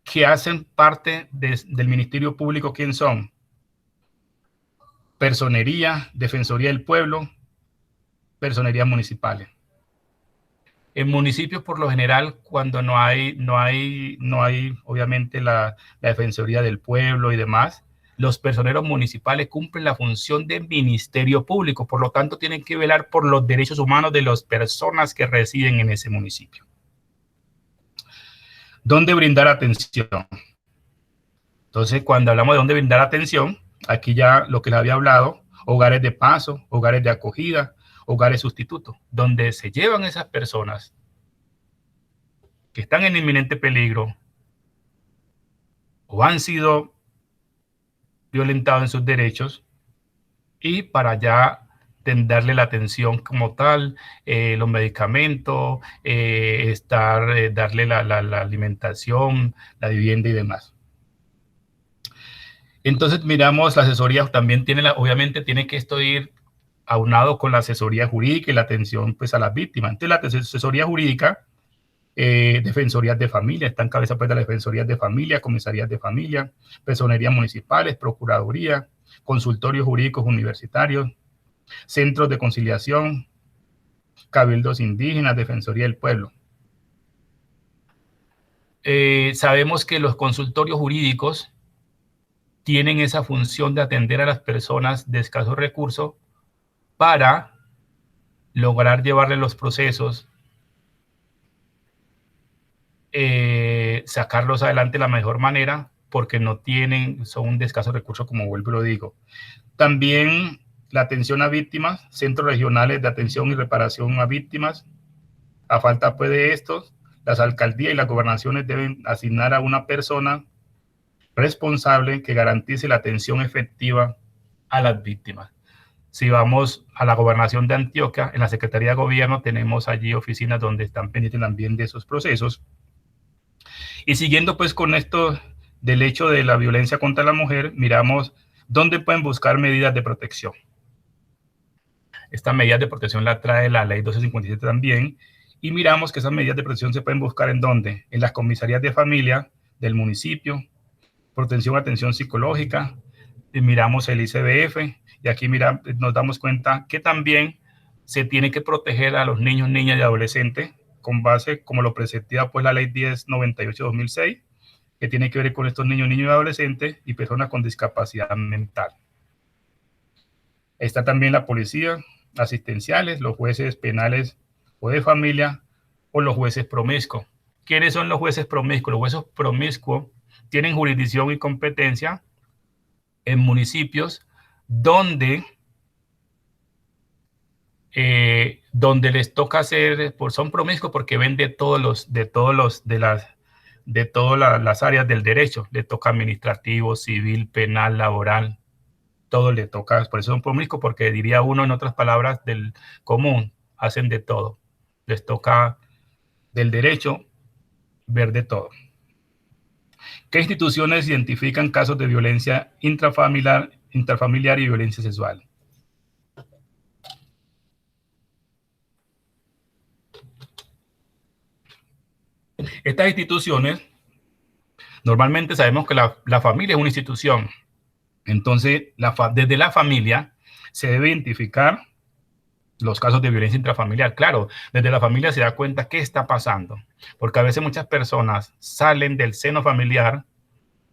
que hacen parte del Ministerio Público, ¿quién son? Personería, Defensoría del Pueblo, personerías municipales. En municipios, por lo general, cuando no hay obviamente la Defensoría del Pueblo y demás, los personeros municipales cumplen la función de Ministerio Público, por lo tanto tienen que velar por los derechos humanos de las personas que residen en ese municipio. ¿Dónde brindar atención? Entonces, cuando hablamos de dónde brindar atención, aquí ya lo que les había hablado, hogares de paso, hogares de acogida, hogares sustitutos, donde se llevan esas personas que están en inminente peligro o han sido violentados en sus derechos, y para ya darle la atención como tal, los medicamentos, darle la alimentación, la vivienda y demás. Entonces miramos la asesoría, también obviamente tiene que esto ir aunado con la asesoría jurídica y la atención pues a las víctimas. Entonces la asesoría jurídica, defensorías de familia, está en cabeza pues de las defensorías de familia, comisarías de familia, personerías municipales, procuraduría, consultorios jurídicos universitarios, centros de conciliación, cabildos indígenas, defensoría del pueblo. Sabemos que los consultorios jurídicos tienen esa función de atender a las personas de escasos recursos para lograr llevarle los procesos, sacarlos adelante de la mejor manera, porque son de escasos recursos, como vuelvo y lo digo. También la atención a víctimas, centros regionales de atención y reparación a víctimas. A falta pues de estos, las alcaldías y las gobernaciones deben asignar a una persona responsable que garantice la atención efectiva a las víctimas. Si vamos a la gobernación de Antioquia, en la Secretaría de Gobierno tenemos allí oficinas donde están pendientes también de esos procesos. Y siguiendo pues con esto del hecho de la violencia contra la mujer, miramos dónde pueden buscar medidas de protección. Estas medidas de protección la trae la ley 1257 también, y miramos que esas medidas de protección se pueden buscar ¿en dónde? En las comisarías de familia del municipio, protección, atención psicológica, y miramos el ICBF, y aquí nos damos cuenta que también se tiene que proteger a los niños, niñas y adolescentes, con base, como lo preceptiva pues la ley 1098-2006, que tiene que ver con estos niños y adolescentes y personas con discapacidad mental. Está también la policía, asistenciales, los jueces penales o de familia, o los jueces promiscuos. ¿Quiénes son los jueces promiscuos? Los jueces promiscuos tienen jurisdicción y competencia en municipios donde les toca hacer, son promiscuos porque ven de todas las áreas del derecho. Le toca administrativo, civil, penal, laboral, todo le toca. Por eso son promiscuos, porque diría uno en otras palabras del común, hacen de todo. Les toca del derecho ver de todo. ¿Qué instituciones identifican casos de violencia intrafamiliar intrafamiliar y violencia sexual. Estas instituciones, normalmente sabemos que la familia es una institución. Entonces, desde la familia se debe identificar los casos de violencia intrafamiliar. Claro, desde la familia se da cuenta qué está pasando, porque a veces muchas personas salen del seno familiar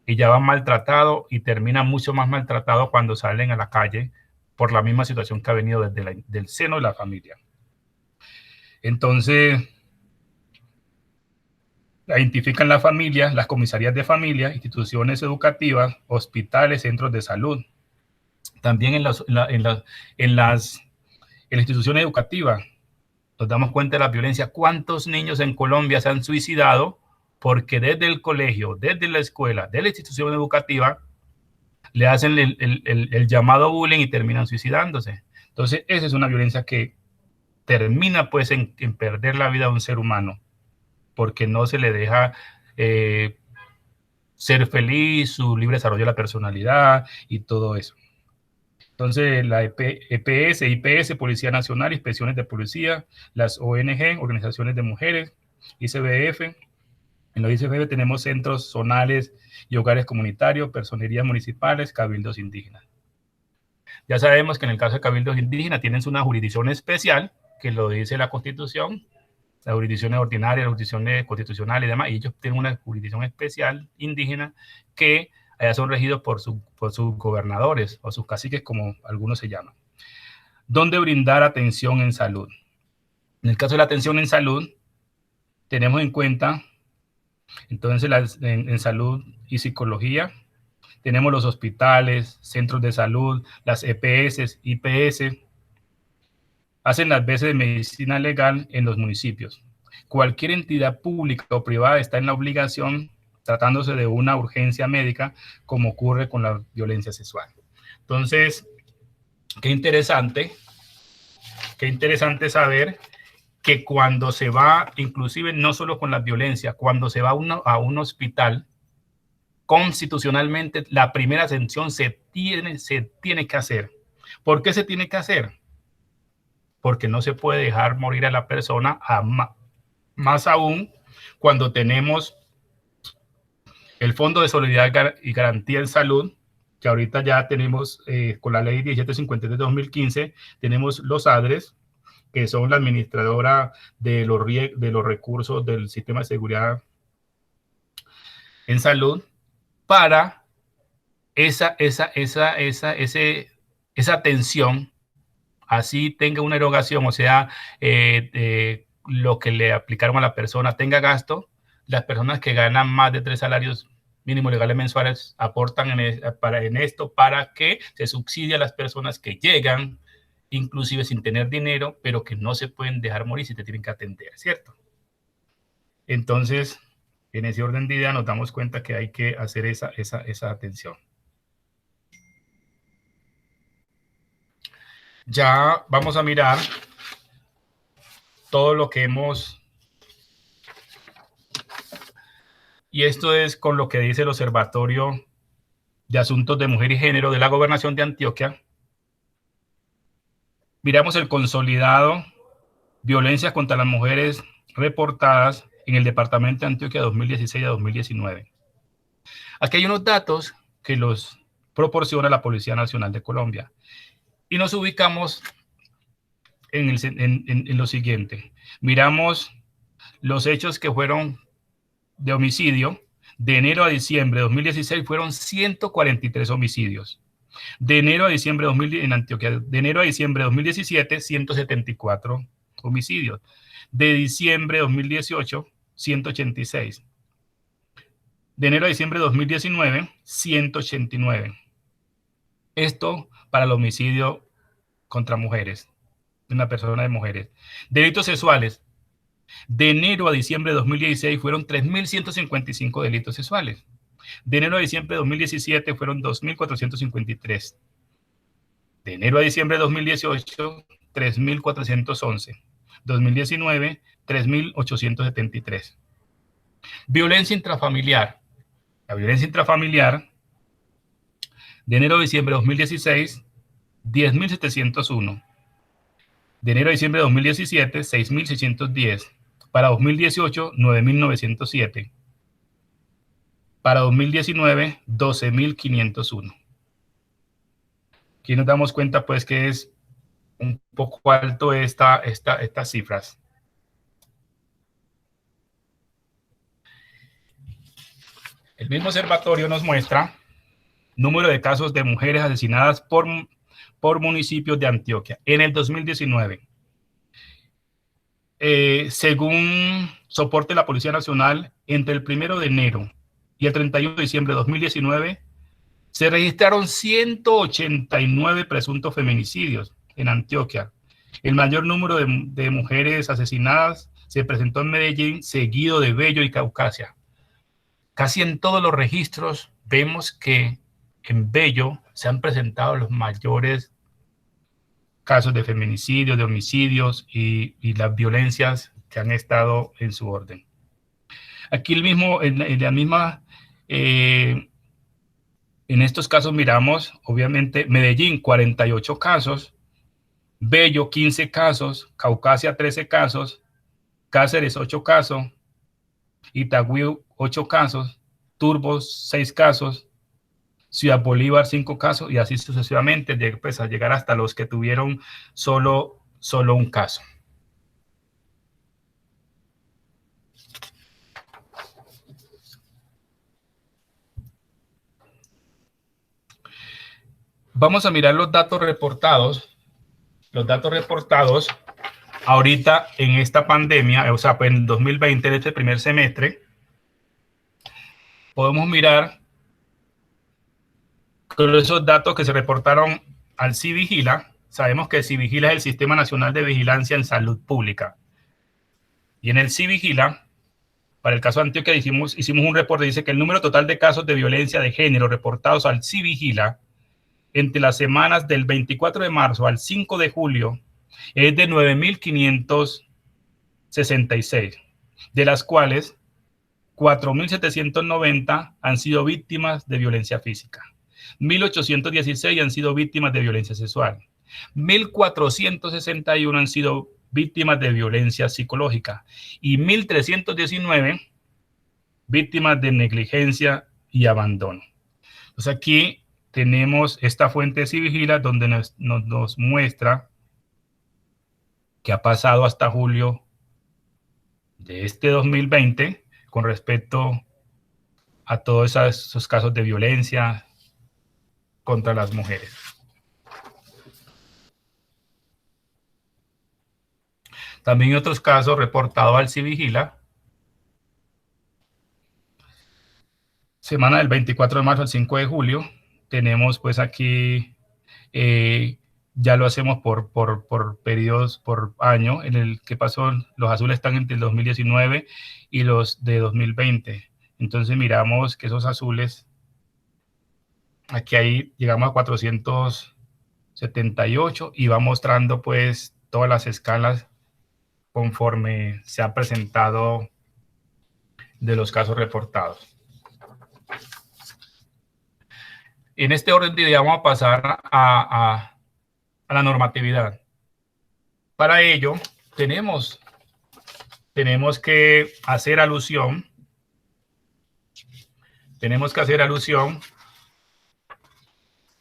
y ya van maltratados y terminan mucho más maltratados cuando salen a la calle por la misma situación que ha venido desde del seno de la familia. Entonces, identifican la familia, las comisarías de familia, instituciones educativas, hospitales, centros de salud. También en las instituciones educativas nos damos cuenta de la violencia. ¿Cuántos niños en Colombia se han suicidado porque desde el colegio, desde la escuela, de la institución educativa, le hacen el llamado bullying y terminan suicidándose? Entonces, esa es una violencia que termina pues en perder la vida de un ser humano, porque no se le deja ser feliz, su libre desarrollo de la personalidad y todo eso. Entonces, la EPS, IPS, Policía Nacional, Inspecciones de Policía, las ONG, Organizaciones de Mujeres, ICBF. En los ICBF tenemos centros zonales y hogares comunitarios, personerías municipales, cabildos indígenas. Ya sabemos que en el caso de cabildos indígenas tienen una jurisdicción especial, que lo dice la Constitución, las jurisdicciones ordinarias, las jurisdicciones constitucionales y demás, y ellos tienen una jurisdicción especial indígena que allá son regidos por sus gobernadores o sus caciques, como algunos se llaman. ¿Dónde brindar atención en salud? En el caso de la atención en salud, tenemos en cuenta, entonces, en salud y psicología, tenemos los hospitales, centros de salud, las EPS, IPS, hacen las veces de medicina legal en los municipios. Cualquier entidad pública o privada está en la obligación, tratándose de una urgencia médica, como ocurre con la violencia sexual. Entonces, qué interesante saber que cuando se va, inclusive no solo con la violencia, cuando se va a un hospital, constitucionalmente la primera atención se tiene que hacer. ¿Por qué se tiene que hacer? Porque no se puede dejar morir a la persona, más aún cuando tenemos el Fondo de Solidaridad y Garantía en Salud, que ahorita ya tenemos con la ley 1753 de 2015, tenemos los ADRES, que son la administradora de los recursos del sistema de seguridad en salud, para esa atención, así tenga una erogación, o sea, lo que le aplicaron a la persona tenga gasto. Las personas que ganan más de 3 salarios mínimos legales mensuales aportan en esto para que se subsidie a las personas que llegan, inclusive sin tener dinero, pero que no se pueden dejar morir si te tienen que atender, ¿cierto? Entonces, en ese orden de idea nos damos cuenta que hay que hacer esa atención. Ya vamos a mirar todo lo que hemos... Y esto es con lo que dice el Observatorio de Asuntos de Mujer y Género de la Gobernación de Antioquia. Miramos el consolidado violencias contra las mujeres reportadas en el departamento de Antioquia 2016 a 2019. Aquí hay unos datos que los proporciona la Policía Nacional de Colombia. Y nos ubicamos en lo siguiente. Miramos los hechos que fueron de homicidio. De enero a diciembre de 2016 fueron 143 homicidios. De enero a diciembre en Antioquia, de enero a diciembre de 2017, 174 homicidios. De diciembre de 2018, 186. De enero a diciembre de 2019, 189. Esto para el homicidio contra mujeres, de una persona de mujeres. Delitos sexuales. De enero a diciembre de 2016 fueron 3.155 delitos sexuales. De enero a diciembre de 2017 fueron 2.453. De enero a diciembre de 2018, 3.411. 2019, 3.873. Violencia intrafamiliar. La violencia intrafamiliar De enero a diciembre de 2016, 10.701. De enero a diciembre de 2017, 6.610. Para 2018, 9.907. Para 2019, 12.501. Aquí nos damos cuenta pues que es un poco alto estas cifras. El mismo observatorio nos muestra número de casos de mujeres asesinadas por municipios de Antioquia en el 2019. Según soporte de la Policía Nacional, entre el 1 de enero y el 31 de diciembre de 2019, se registraron 189 presuntos feminicidios en Antioquia. El mayor número de mujeres asesinadas se presentó en Medellín, seguido de Bello y Caucasia. Casi en todos los registros vemos que en Bello se han presentado los mayores casos de feminicidios, de homicidios y las violencias que han estado en su orden. Aquí en estos casos miramos, obviamente, Medellín, 48 casos, Bello, 15 casos, Caucasia, 13 casos, Cáceres, 8 casos, Itagüí, 8 casos, Turbo, 6 casos, Ciudad Bolívar, 5 casos, y así sucesivamente, pues, a llegar hasta los que tuvieron solo un caso. Vamos a mirar los datos reportados. Los datos reportados ahorita en esta pandemia, o sea, pues en 2020, en este primer semestre, podemos mirar con esos datos que se reportaron al CIVIGILA. Sabemos que el CIVIGILA es el Sistema Nacional de Vigilancia en Salud Pública. Y en el CIVIGILA, para el caso de Antioquia, hicimos un reporte, dice que el número total de casos de violencia de género reportados al CIVIGILA entre las semanas del 24 de marzo al 5 de julio es de 9.566, de las cuales 4.790 han sido víctimas de violencia física, 1.816 han sido víctimas de violencia sexual, 1.461 han sido víctimas de violencia psicológica y 1.319 víctimas de negligencia y abandono. Entonces aquí tenemos esta fuente de CIVIGILA donde nos muestra qué ha pasado hasta julio de este 2020 con respecto a todos esos casos de violencia contra las mujeres. También otros casos reportados al CIVIGILA. Semana del 24 de marzo al 5 de julio. Tenemos pues aquí, ya lo hacemos por periodos, por año, en el que pasó, los azules están entre el 2019 y los de 2020. Entonces miramos que esos azules, aquí ahí llegamos a 478 y va mostrando pues todas las escalas conforme se han presentado de los casos reportados. En este orden de idea vamos a pasar a la normatividad. Para ello, tenemos que hacer alusión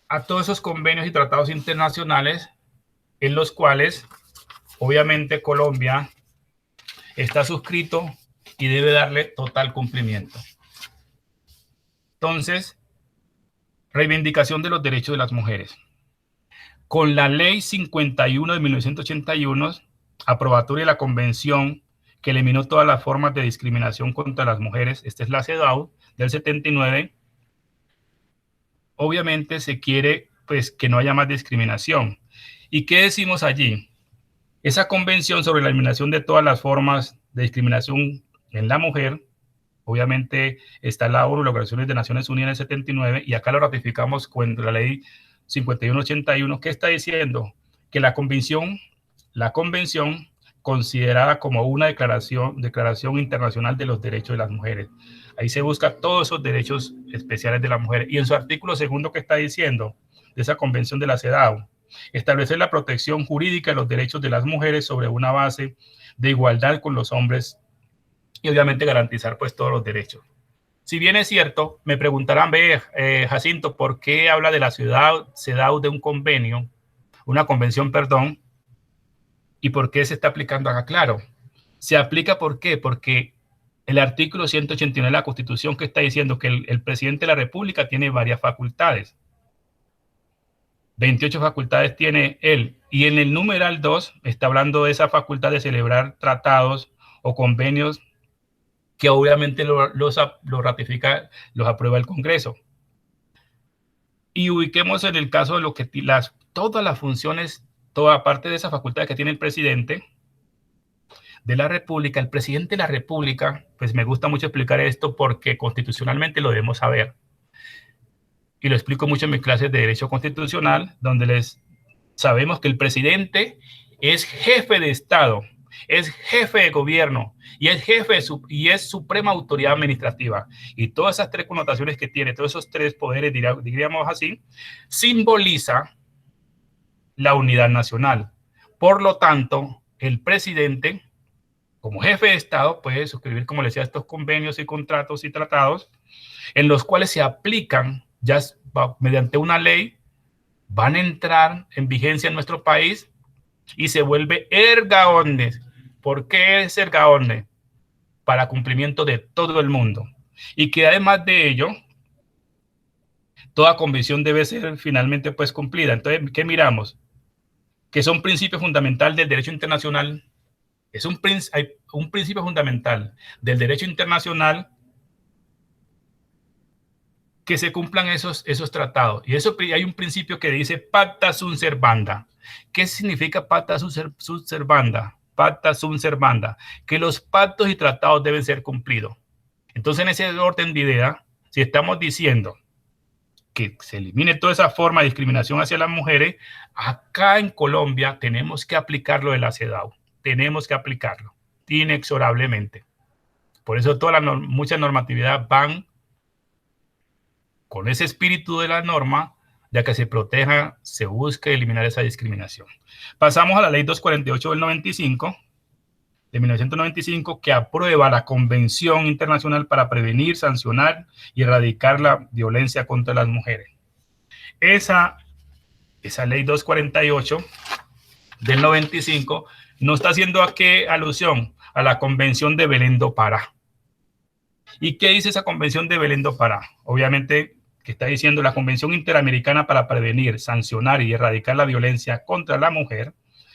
a todos esos convenios y tratados internacionales en los cuales, obviamente, Colombia está suscrito y debe darle total cumplimiento. Entonces, reivindicación de los derechos de las mujeres. Con la Ley 51 de 1981, aprobatoria de la Convención que eliminó todas las formas de discriminación contra las mujeres, esta es la CEDAW del 79, obviamente se quiere pues que no haya más discriminación. ¿Y qué decimos allí? Esa convención sobre la eliminación de todas las formas de discriminación en la mujer, obviamente está la ONU, las Organizaciones de Naciones Unidas en el 79, y acá lo ratificamos con la ley 5181, que está diciendo que la convención considerada como una declaración internacional de los derechos de las mujeres. Ahí se busca todos esos derechos especiales de la mujer. Y en su artículo segundo, que está diciendo de esa convención de la CEDAW, establecer la protección jurídica de los derechos de las mujeres sobre una base de igualdad con los hombres y obviamente garantizar pues todos los derechos. Si bien es cierto, me preguntarán, Jacinto, ¿por qué habla de la CEDAW de un convenio, una convención, perdón, y por qué se está aplicando acá? Claro, se aplica ¿por qué? Porque el artículo 189 de la Constitución, que está diciendo que el presidente de la República tiene varias facultades. 28 facultades tiene él. Y en el numeral 2 está hablando de esa facultad de celebrar tratados o convenios que obviamente los ratifica, los aprueba el Congreso. Y ubiquemos en el caso de lo que todas las funciones, toda parte de esa facultad que tiene el presidente de la República. El presidente de la República, pues me gusta mucho explicar esto porque constitucionalmente lo debemos saber. Y lo explico mucho en mis clases de Derecho Constitucional, donde sabemos que el presidente es jefe de Estado, es jefe de gobierno y es es suprema autoridad administrativa. Y todas esas tres connotaciones que tiene, todos esos tres poderes, diríamos así, simboliza la unidad nacional. Por lo tanto, el presidente, como jefe de Estado, puede suscribir, como les decía, estos convenios y contratos y tratados en los cuales se aplican ya mediante una ley, van a entrar en vigencia en nuestro país y se vuelve erga omnes. ¿Por qué es erga omnes? Para cumplimiento de todo el mundo. Y que además de ello, toda convención debe ser finalmente pues cumplida. Entonces, ¿qué miramos? Que son principios fundamentales del derecho internacional. Hay un principio fundamental del derecho internacional que se cumplan esos tratados. Y eso hay un principio que dice pacta sunt servanda. ¿Qué significa pacta sunt servanda? Pacta sunt servanda, que los pactos y tratados deben ser cumplidos. Entonces, en ese orden de idea, si estamos diciendo que se elimine toda esa forma de discriminación hacia las mujeres, acá en Colombia tenemos que aplicarlo de la CEDAW. Tenemos que aplicarlo inexorablemente. Por eso muchas normatividades van con ese espíritu de la norma, ya que se proteja, se busca eliminar esa discriminación. Pasamos a la ley 248 del 95, de 1995, que aprueba la Convención Internacional para prevenir, sancionar y erradicar la violencia contra las mujeres. Esa ley 248 del 95 no está haciendo a qué alusión, a la Convención de Belén do Pará. ¿Y qué dice esa Convención de Belén do Pará? Obviamente que está diciendo la Convención Interamericana para prevenir, sancionar y erradicar la violencia contra la mujer,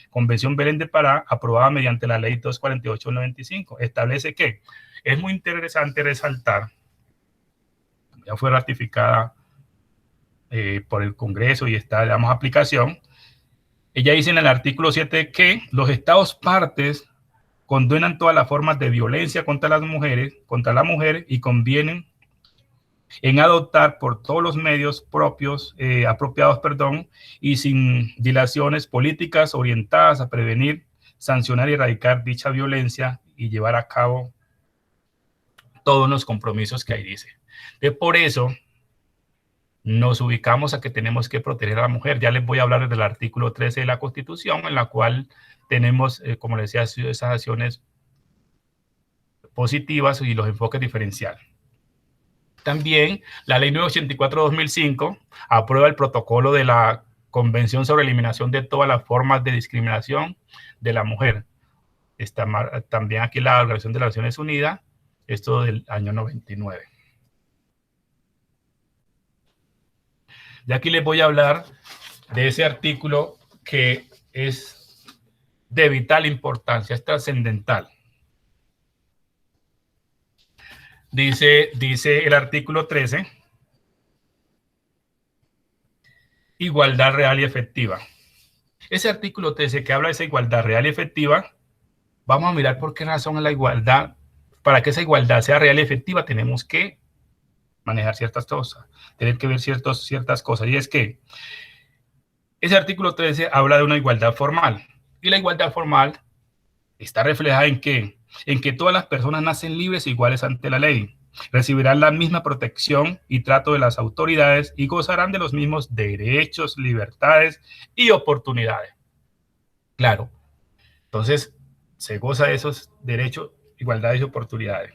Convención Belén do Pará, aprobada mediante la ley 248/95, establece que es muy interesante resaltar, ya fue ratificada por el Congreso y está, damos aplicación. Ella dice en el artículo 7 que los estados partes condenan todas las formas de violencia contra las mujeres, contra la mujer, y convienen en adoptar por todos los medios apropiados, y sin dilaciones, políticas orientadas a prevenir, sancionar y erradicar dicha violencia y llevar a cabo todos los compromisos que ahí dice. Por eso nos ubicamos a que tenemos que proteger a la mujer. Ya les voy a hablar del artículo 13 de la Constitución, en la cual tenemos, como les decía, esas acciones positivas y los enfoques diferenciales. También la ley 984/2005 aprueba el protocolo de la Convención sobre Eliminación de todas las formas de discriminación de la mujer. Está también aquí la Organización de las Naciones Unidas, esto del año 99. Y aquí les voy a hablar de ese artículo que es de vital importancia, es trascendental. Dice el artículo 13, igualdad real y efectiva. Ese artículo 13 que habla de esa igualdad real y efectiva, vamos a mirar por qué razón la igualdad, para que esa igualdad sea real y efectiva, tenemos que manejar ciertas cosas, tener que ver ciertas cosas. Y es que ese artículo 13 habla de una igualdad formal. Y la igualdad formal Está reflejada en qué? En que todas las personas nacen libres e iguales ante la ley, recibirán la misma protección y trato de las autoridades y gozarán de los mismos derechos, libertades y oportunidades. Claro, entonces se goza de esos derechos, igualdades y oportunidades.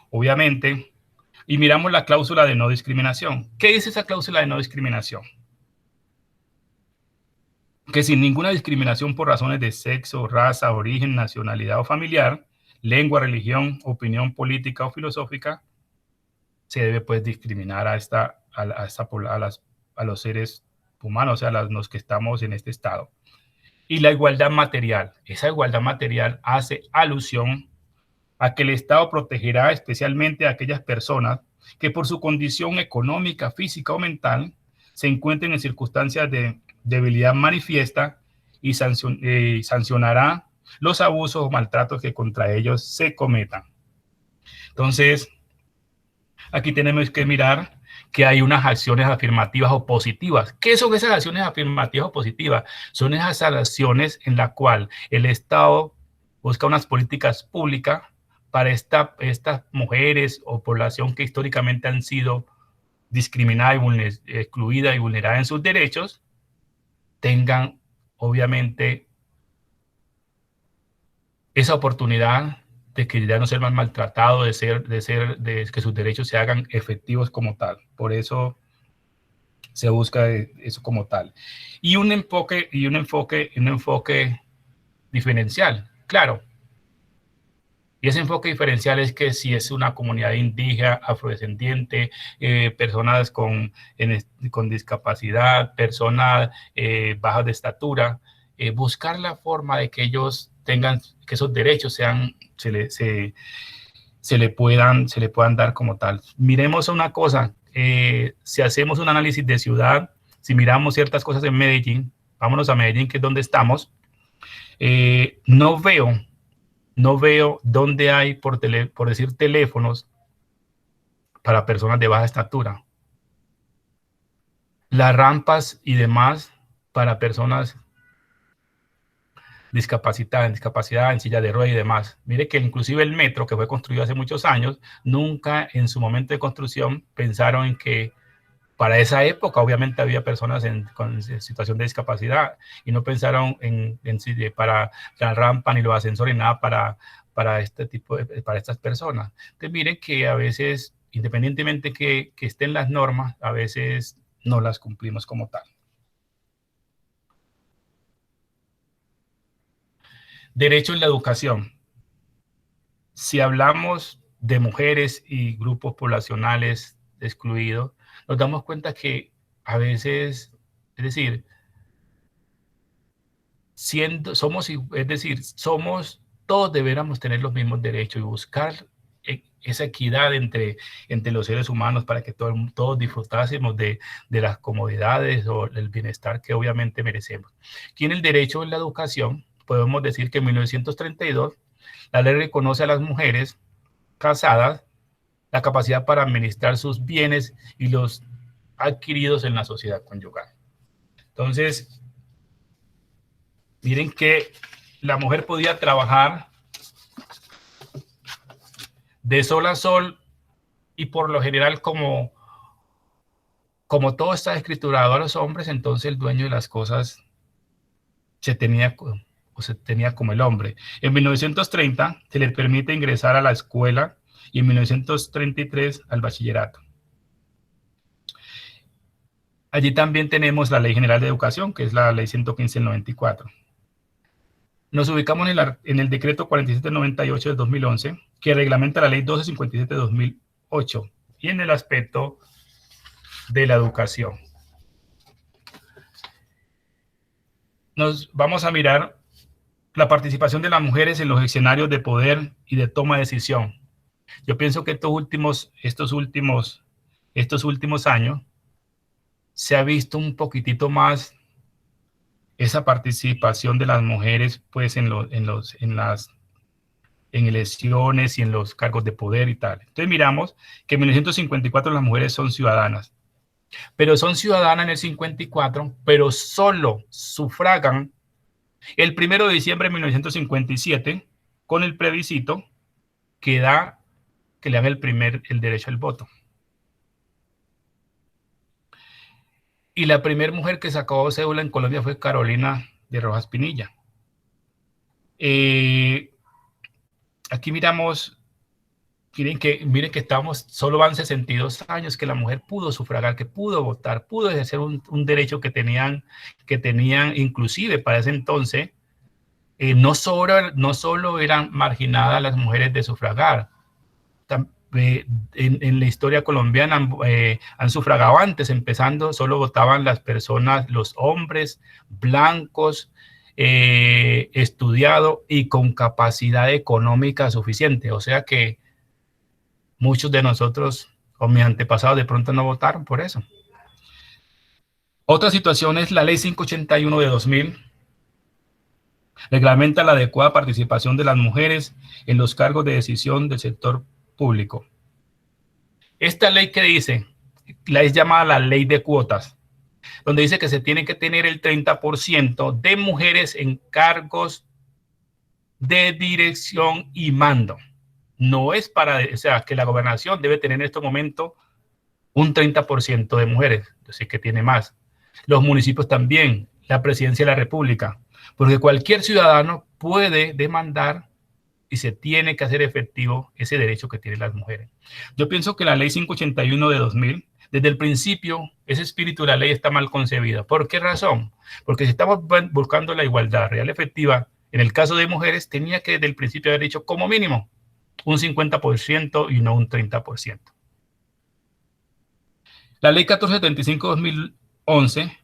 Obviamente, y miramos la cláusula de no discriminación. ¿Qué dice esa cláusula de no discriminación? Que sin ninguna discriminación por razones de sexo, raza, origen, nacionalidad o familiar, lengua, religión, opinión política o filosófica, se debe pues discriminar a los seres humanos, o sea, a los que estamos en este estado. Y la igualdad material. Esa igualdad material hace alusión a que el Estado protegerá especialmente a aquellas personas que por su condición económica, física o mental se encuentren en circunstancias de debilidad manifiesta y sancionará los abusos o maltratos que contra ellos se cometan. Entonces, aquí tenemos que mirar que hay unas acciones afirmativas o positivas. ¿Qué son esas acciones afirmativas o positivas? Son esas acciones en las cuales el Estado busca unas políticas públicas para estas mujeres o población que históricamente han sido discriminadas y excluidas y vulneradas en sus derechos, tengan obviamente esa oportunidad de que ya no ser más maltratado, de que sus derechos se hagan efectivos como tal. Por eso se busca eso como tal. Y un enfoque diferencial, claro. Y ese enfoque diferencial es que si es una comunidad indígena, afrodescendiente, personas con discapacidad, personas bajas de estatura, buscar la forma de que ellos tengan, que esos derechos se le puedan dar como tal. Miremos una cosa, si hacemos un análisis de ciudad, si miramos ciertas cosas en Medellín, vámonos a Medellín, que es donde estamos, no veo dónde hay, por decir, teléfonos para personas de baja estatura. Las rampas y demás para personas discapacidad, en silla de ruedas y demás. Mire que inclusive el metro, que fue construido hace muchos años, nunca en su momento de construcción pensaron en que para esa época obviamente había personas con situación de discapacidad y no pensaron para la rampa ni los ascensores, nada para estas personas. Entonces miren que a veces, independientemente que estén las normas, a veces no las cumplimos como tal. Derecho en la educación. Si hablamos de mujeres y grupos poblacionales excluidos, nos damos cuenta que a veces, es decir, todos deberíamos tener los mismos derechos y buscar esa equidad entre los seres humanos para que todos disfrutásemos de las comodidades o el bienestar que obviamente merecemos. Aquí en el derecho en la educación, podemos decir que en 1932 la ley reconoce a las mujeres casadas la capacidad para administrar sus bienes y los adquiridos en la sociedad conyugal. Entonces, miren que la mujer podía trabajar de sol a sol y por lo general como todo está escriturado a los hombres, entonces el dueño de las cosas se tenía como el hombre. En 1930 se le permite ingresar a la escuela y en 1933 al bachillerato. Allí también tenemos la Ley General de Educación, que es la Ley 115 del 94. Nos ubicamos en el decreto 4798 del 2011, que reglamenta la ley 1257 de 2008, y en el aspecto de la educación. Nos vamos a mirar la participación de las mujeres en los escenarios de poder y de toma de decisión. Yo pienso que estos últimos años se ha visto un poquitito más esa participación de las mujeres pues en elecciones y en los cargos de poder y tal. Entonces miramos que en 1954 las mujeres son ciudadanas, pero son ciudadanas en el 54, pero solo sufragan el 1 de diciembre de 1957 con el plebiscito que le dan el derecho al voto. Y la primera mujer que sacó cédula en Colombia fue Carolina de Rojas Pinilla. Aquí miramos, miren que solo van 62 años que la mujer pudo sufragar, que pudo votar, pudo ejercer un derecho que tenían inclusive para ese entonces. No solo eran marginadas las mujeres de sufragar, en la historia colombiana han sufragado antes, empezando, solo votaban las personas, los hombres blancos, estudiados y con capacidad económica suficiente. O sea que muchos de nosotros o mis antepasados de pronto no votaron por eso. Otra situación es la ley 581 de 2000. Reglamenta la adecuada participación de las mujeres en los cargos de decisión del sector público. Esta ley que dice, la es llamada la ley de cuotas, donde dice que se tiene que tener el 30% de mujeres en cargos de dirección y mando. No es o sea, que la gobernación debe tener en este momento un 30% de mujeres, así que tiene más. Los municipios también, la presidencia de la República, porque cualquier ciudadano puede demandar y se tiene que hacer efectivo ese derecho que tienen las mujeres. Yo pienso que la ley 581 de 2000, desde el principio, ese espíritu de la ley está mal concebido. ¿Por qué razón? Porque si estamos buscando la igualdad real efectiva, en el caso de mujeres, tenía que desde el principio haber dicho como mínimo un 50% y no un 30%. La ley 1475-2011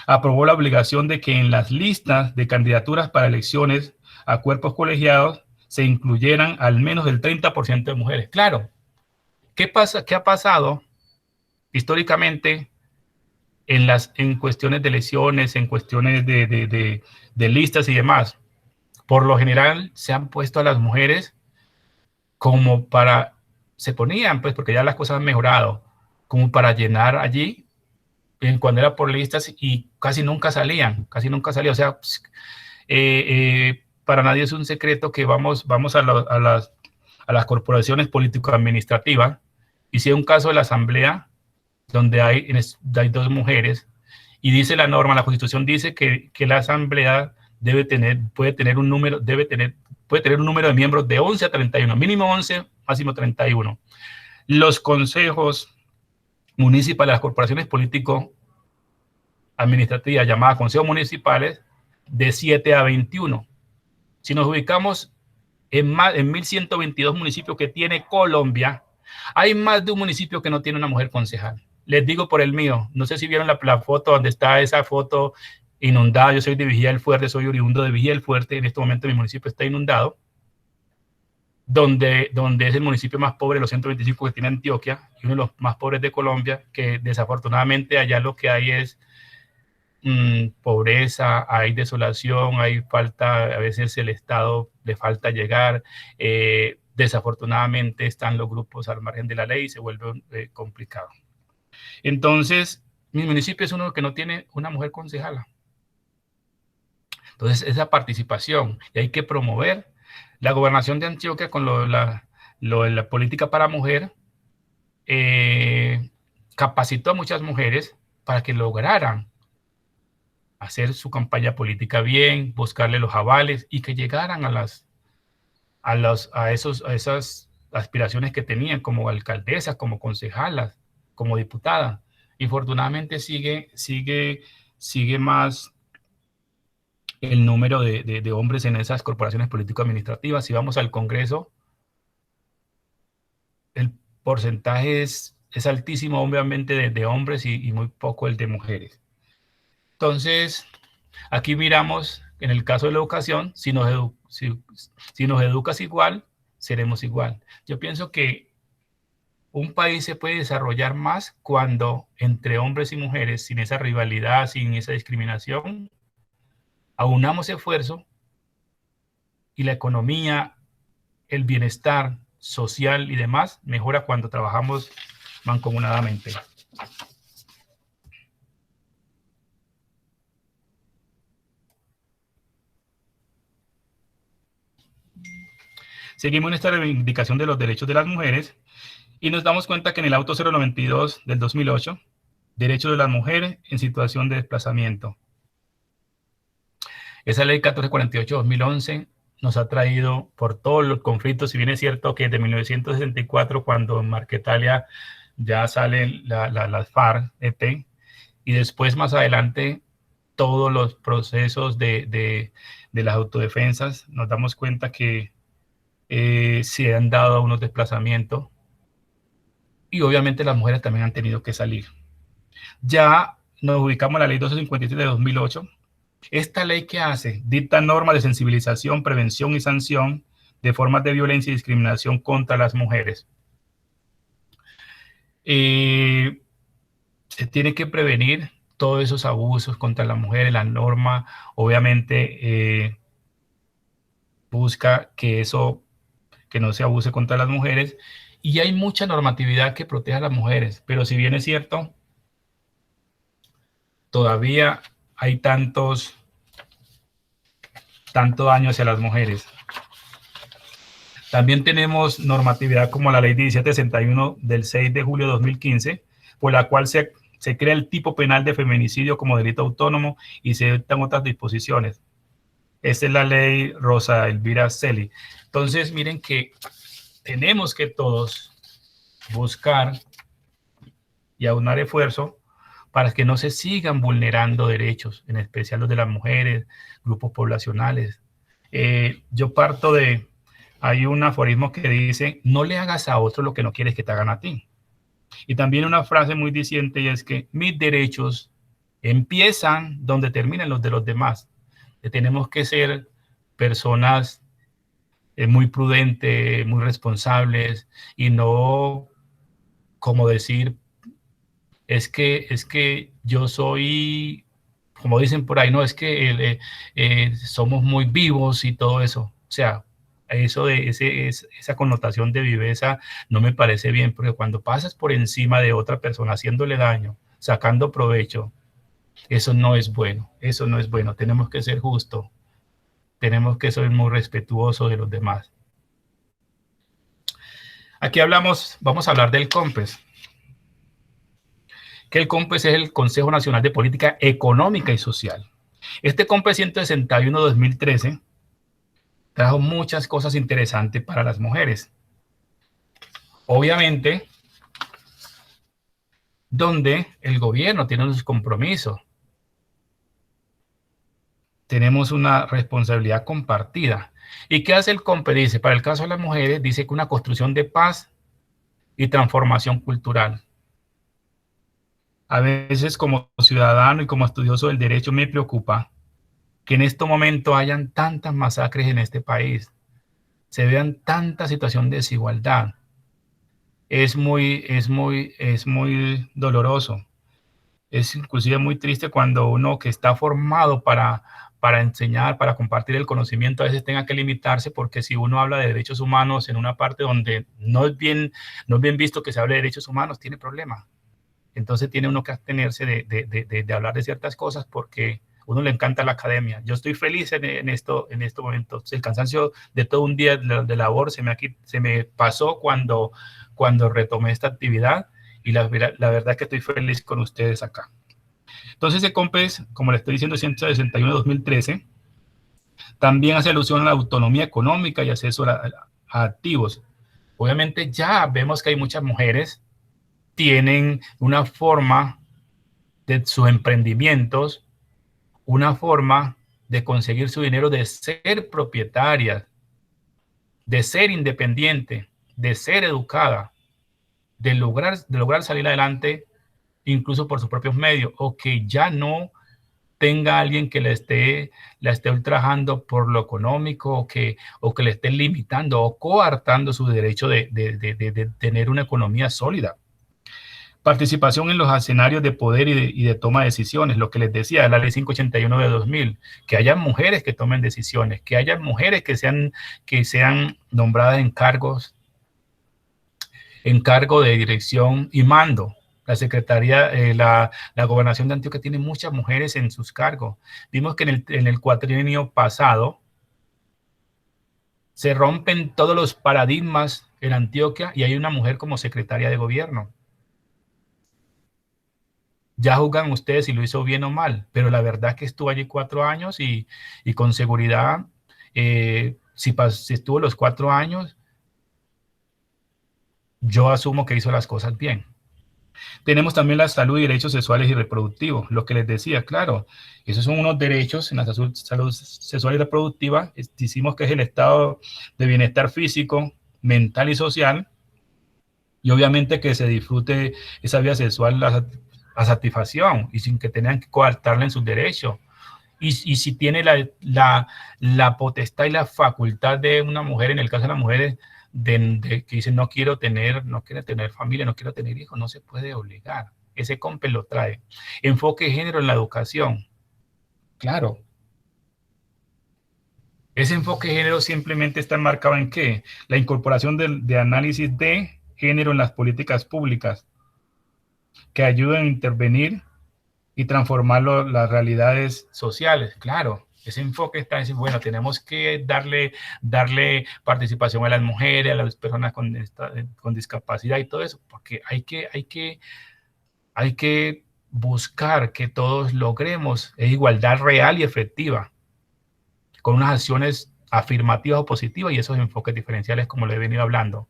aprobó la obligación de que en las listas de candidaturas para elecciones a cuerpos colegiados se incluyeran al menos el 30% de mujeres. Claro, ¿qué ha pasado históricamente en cuestiones de elecciones, en cuestiones de listas y demás? Por lo general se han puesto a las mujeres como se ponían, pues porque ya las cosas han mejorado, como para llenar allí cuando era por listas y casi nunca salían. O sea, para nadie es un secreto que vamos a las corporaciones político-administrativas y si hay un caso de la asamblea donde hay dos mujeres y dice la norma, la constitución dice que la asamblea puede tener un número de miembros de 11 a 31, mínimo 11, máximo 31. Los consejos municipales, las corporaciones político-administrativas llamadas consejos municipales, de 7 a 21. Si nos ubicamos en 1.122 municipios que tiene Colombia, hay más de un municipio que no tiene una mujer concejal. Les digo por el mío, no sé si vieron la foto donde está esa foto inundada. Yo soy de Vigía del Fuerte, soy oriundo de Vigía del Fuerte. En este momento mi municipio está inundado, donde es el municipio más pobre de los 125 que tiene Antioquia y uno de los más pobres de Colombia, que desafortunadamente allá lo que hay es pobreza, hay desolación, hay falta, a veces el Estado le falta llegar, desafortunadamente están los grupos al margen de la ley y se vuelve complicado. Entonces, mi municipio es uno que no tiene una mujer concejala. Entonces, esa participación, y hay que promover la gobernación de Antioquia con lo de la política para mujer, capacitó a muchas mujeres para que lograran hacer su campaña política bien, buscarle los avales y que llegaran a esas aspiraciones que tenían como alcaldesas, como concejalas, como diputadas. Infortunadamente sigue más el número de hombres en esas corporaciones político-administrativas. Si vamos al Congreso, el porcentaje es altísimo, obviamente, de hombres y muy poco el de mujeres. Entonces, aquí miramos, en el caso de la educación, si nos educas igual, seremos igual. Yo pienso que un país se puede desarrollar más cuando entre hombres y mujeres, sin esa rivalidad, sin esa discriminación, aunamos esfuerzo y la economía, el bienestar social y demás mejora cuando trabajamos mancomunadamente. Seguimos en esta reivindicación de los derechos de las mujeres y nos damos cuenta que en el auto 092 del 2008, derechos de las mujeres en situación de desplazamiento. Esa ley 1448-2011 nos ha traído por todos los conflictos, si bien es cierto que desde 1964, cuando en Marquetalia ya sale la FARC-EP, y después más adelante todos los procesos de las autodefensas, nos damos cuenta que se han dado unos desplazamientos y obviamente las mujeres también han tenido que salir. Ya nos ubicamos en la ley 1257 de 2008. Esta ley, ¿qué hace? Dicta normas de sensibilización, prevención y sanción de formas de violencia y discriminación contra las mujeres. Se tiene que prevenir todos esos abusos contra las mujeres. La norma, obviamente, busca que no se abuse contra las mujeres. Y hay mucha normatividad que protege a las mujeres. Pero si bien es cierto, todavía hay tanto daño hacia las mujeres. También tenemos normatividad como la ley 1761 del 6 de julio de 2015, por la cual se crea el tipo penal de feminicidio como delito autónomo y se dictan otras disposiciones. Esta es la ley Rosa Elvira Celi. Entonces, miren que tenemos que todos buscar y aunar esfuerzo para que no se sigan vulnerando derechos, en especial los de las mujeres, grupos poblacionales. Yo parto de, hay un aforismo que dice, no le hagas a otro lo que no quieres que te hagan a ti. Y también una frase muy diciente y es que mis derechos empiezan donde terminan los de los demás. Tenemos que ser personas muy prudentes, muy responsables y no como decir, es que yo soy, como dicen por ahí, no, es que somos muy vivos y todo eso. O sea, eso de esa connotación de viveza no me parece bien, porque cuando pasas por encima de otra persona haciéndole daño, sacando provecho, eso no es bueno, eso no es bueno. Tenemos que ser justos, tenemos que ser muy respetuosos de los demás. Aquí vamos a hablar del COMPES, que el COMPES es el Consejo Nacional de Política Económica y Social. Este COMPES 161-2013 trajo muchas cosas interesantes para las mujeres. Obviamente, donde el gobierno tiene sus compromisos. Tenemos una responsabilidad compartida. ¿Y qué hace el COMPES? Dice, para el caso de las mujeres, dice que una construcción de paz y transformación cultural. A veces como ciudadano y como estudioso del derecho me preocupa que en este momento hayan tantas masacres en este país, se vean tanta situación de desigualdad. Es muy doloroso. Es inclusive muy triste cuando uno que está formado para enseñar, para compartir el conocimiento, a veces tenga que limitarse, porque si uno habla de derechos humanos en una parte donde no es bien visto que se hable de derechos humanos, tiene problemas. Entonces tiene uno que abstenerse de hablar de ciertas cosas porque a uno le encanta la academia. Yo estoy feliz en estos momentos. El cansancio de todo un día de labor se me pasó cuando retomé esta actividad y la verdad es que estoy feliz con ustedes acá. Entonces el COMPES, como le estoy diciendo, 161-2013, también hace alusión a la autonomía económica y acceso a activos. Obviamente ya vemos que hay muchas mujeres tienen una forma de sus emprendimientos, una forma de conseguir su dinero, de ser propietaria, de ser independiente, de ser educada, de lograr salir adelante incluso por sus propios medios, o que ya no tenga alguien que la esté ultrajando por lo económico o que le esté limitando o coartando su derecho de tener una economía sólida. Participación en los escenarios de poder y de toma de decisiones, lo que les decía, la ley 581 de 2000, que haya mujeres que tomen decisiones, que haya mujeres que sean nombradas en cargo de dirección y mando. La Secretaría, la Gobernación de Antioquia tiene muchas mujeres en sus cargos. Vimos que en el cuatrienio pasado Se rompen todos los paradigmas en Antioquia y hay una mujer como secretaria de gobierno. Ya juzgan ustedes si lo hizo bien o mal, pero la verdad es que estuvo allí 4 años y con seguridad, si estuvo los 4 años, yo asumo que hizo las cosas bien. Tenemos también la salud y derechos sexuales y reproductivos, lo que les decía, claro, esos son unos derechos en la salud sexual y reproductiva. Decimos que es el estado de bienestar físico, mental y social, y obviamente que se disfrute esa vida sexual a satisfacción y sin que tengan que coartarle en sus derechos. Y si tiene la potestad y la facultad de una mujer, en el caso de las mujeres, que dicen no quiero tener familia, no quiero tener hijos, no se puede obligar. Ese COMPES lo trae. Enfoque de género en la educación. Claro. Ese enfoque de género simplemente está enmarcado en ¿qué? La incorporación de análisis de género en las políticas públicas que ayuden a intervenir y transformar las realidades sociales. Claro, ese enfoque está en decir, bueno, tenemos que darle participación a las mujeres, a las personas con discapacidad y todo eso, porque hay que buscar que todos logremos igualdad real y efectiva, con unas acciones afirmativas o positivas y esos enfoques diferenciales como le he venido hablando.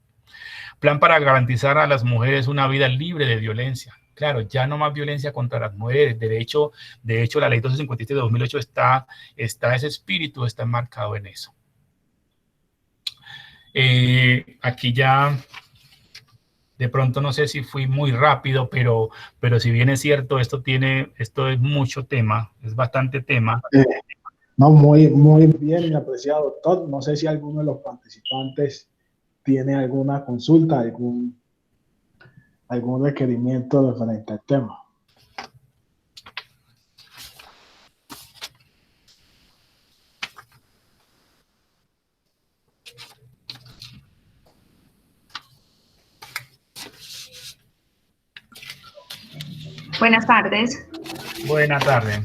Plan para garantizar a las mujeres una vida libre de violencia. Claro, ya no más violencia contra las mujeres. De hecho la ley 257 de 2008 está ese espíritu, está enmarcado en eso. Aquí ya, de pronto no sé si fui muy rápido, pero si bien es cierto, esto es mucho tema, es bastante tema. No, muy bien apreciado, doctor. No sé si alguno de los participantes tiene alguna consulta, algún requerimiento referente al tema. Buenas tardes. Buenas tardes.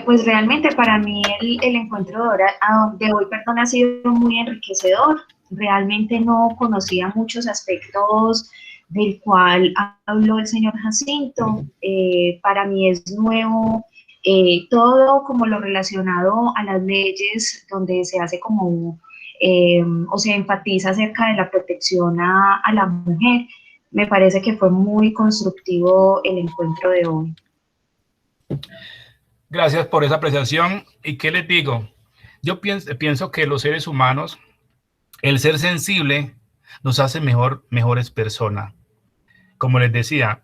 Pues realmente para mí el encuentro de hoy ha sido muy enriquecedor. Realmente no conocía muchos aspectos del cual habló el señor Jacinto. Para mí es nuevo todo como lo relacionado a las leyes, donde se hace como o se enfatiza acerca de la protección a la mujer. Me parece que fue muy constructivo el encuentro de hoy. Gracias por esa apreciación. ¿Y qué les digo? Yo pienso que los seres humanos, el ser sensible, nos hace mejores personas. Como les decía,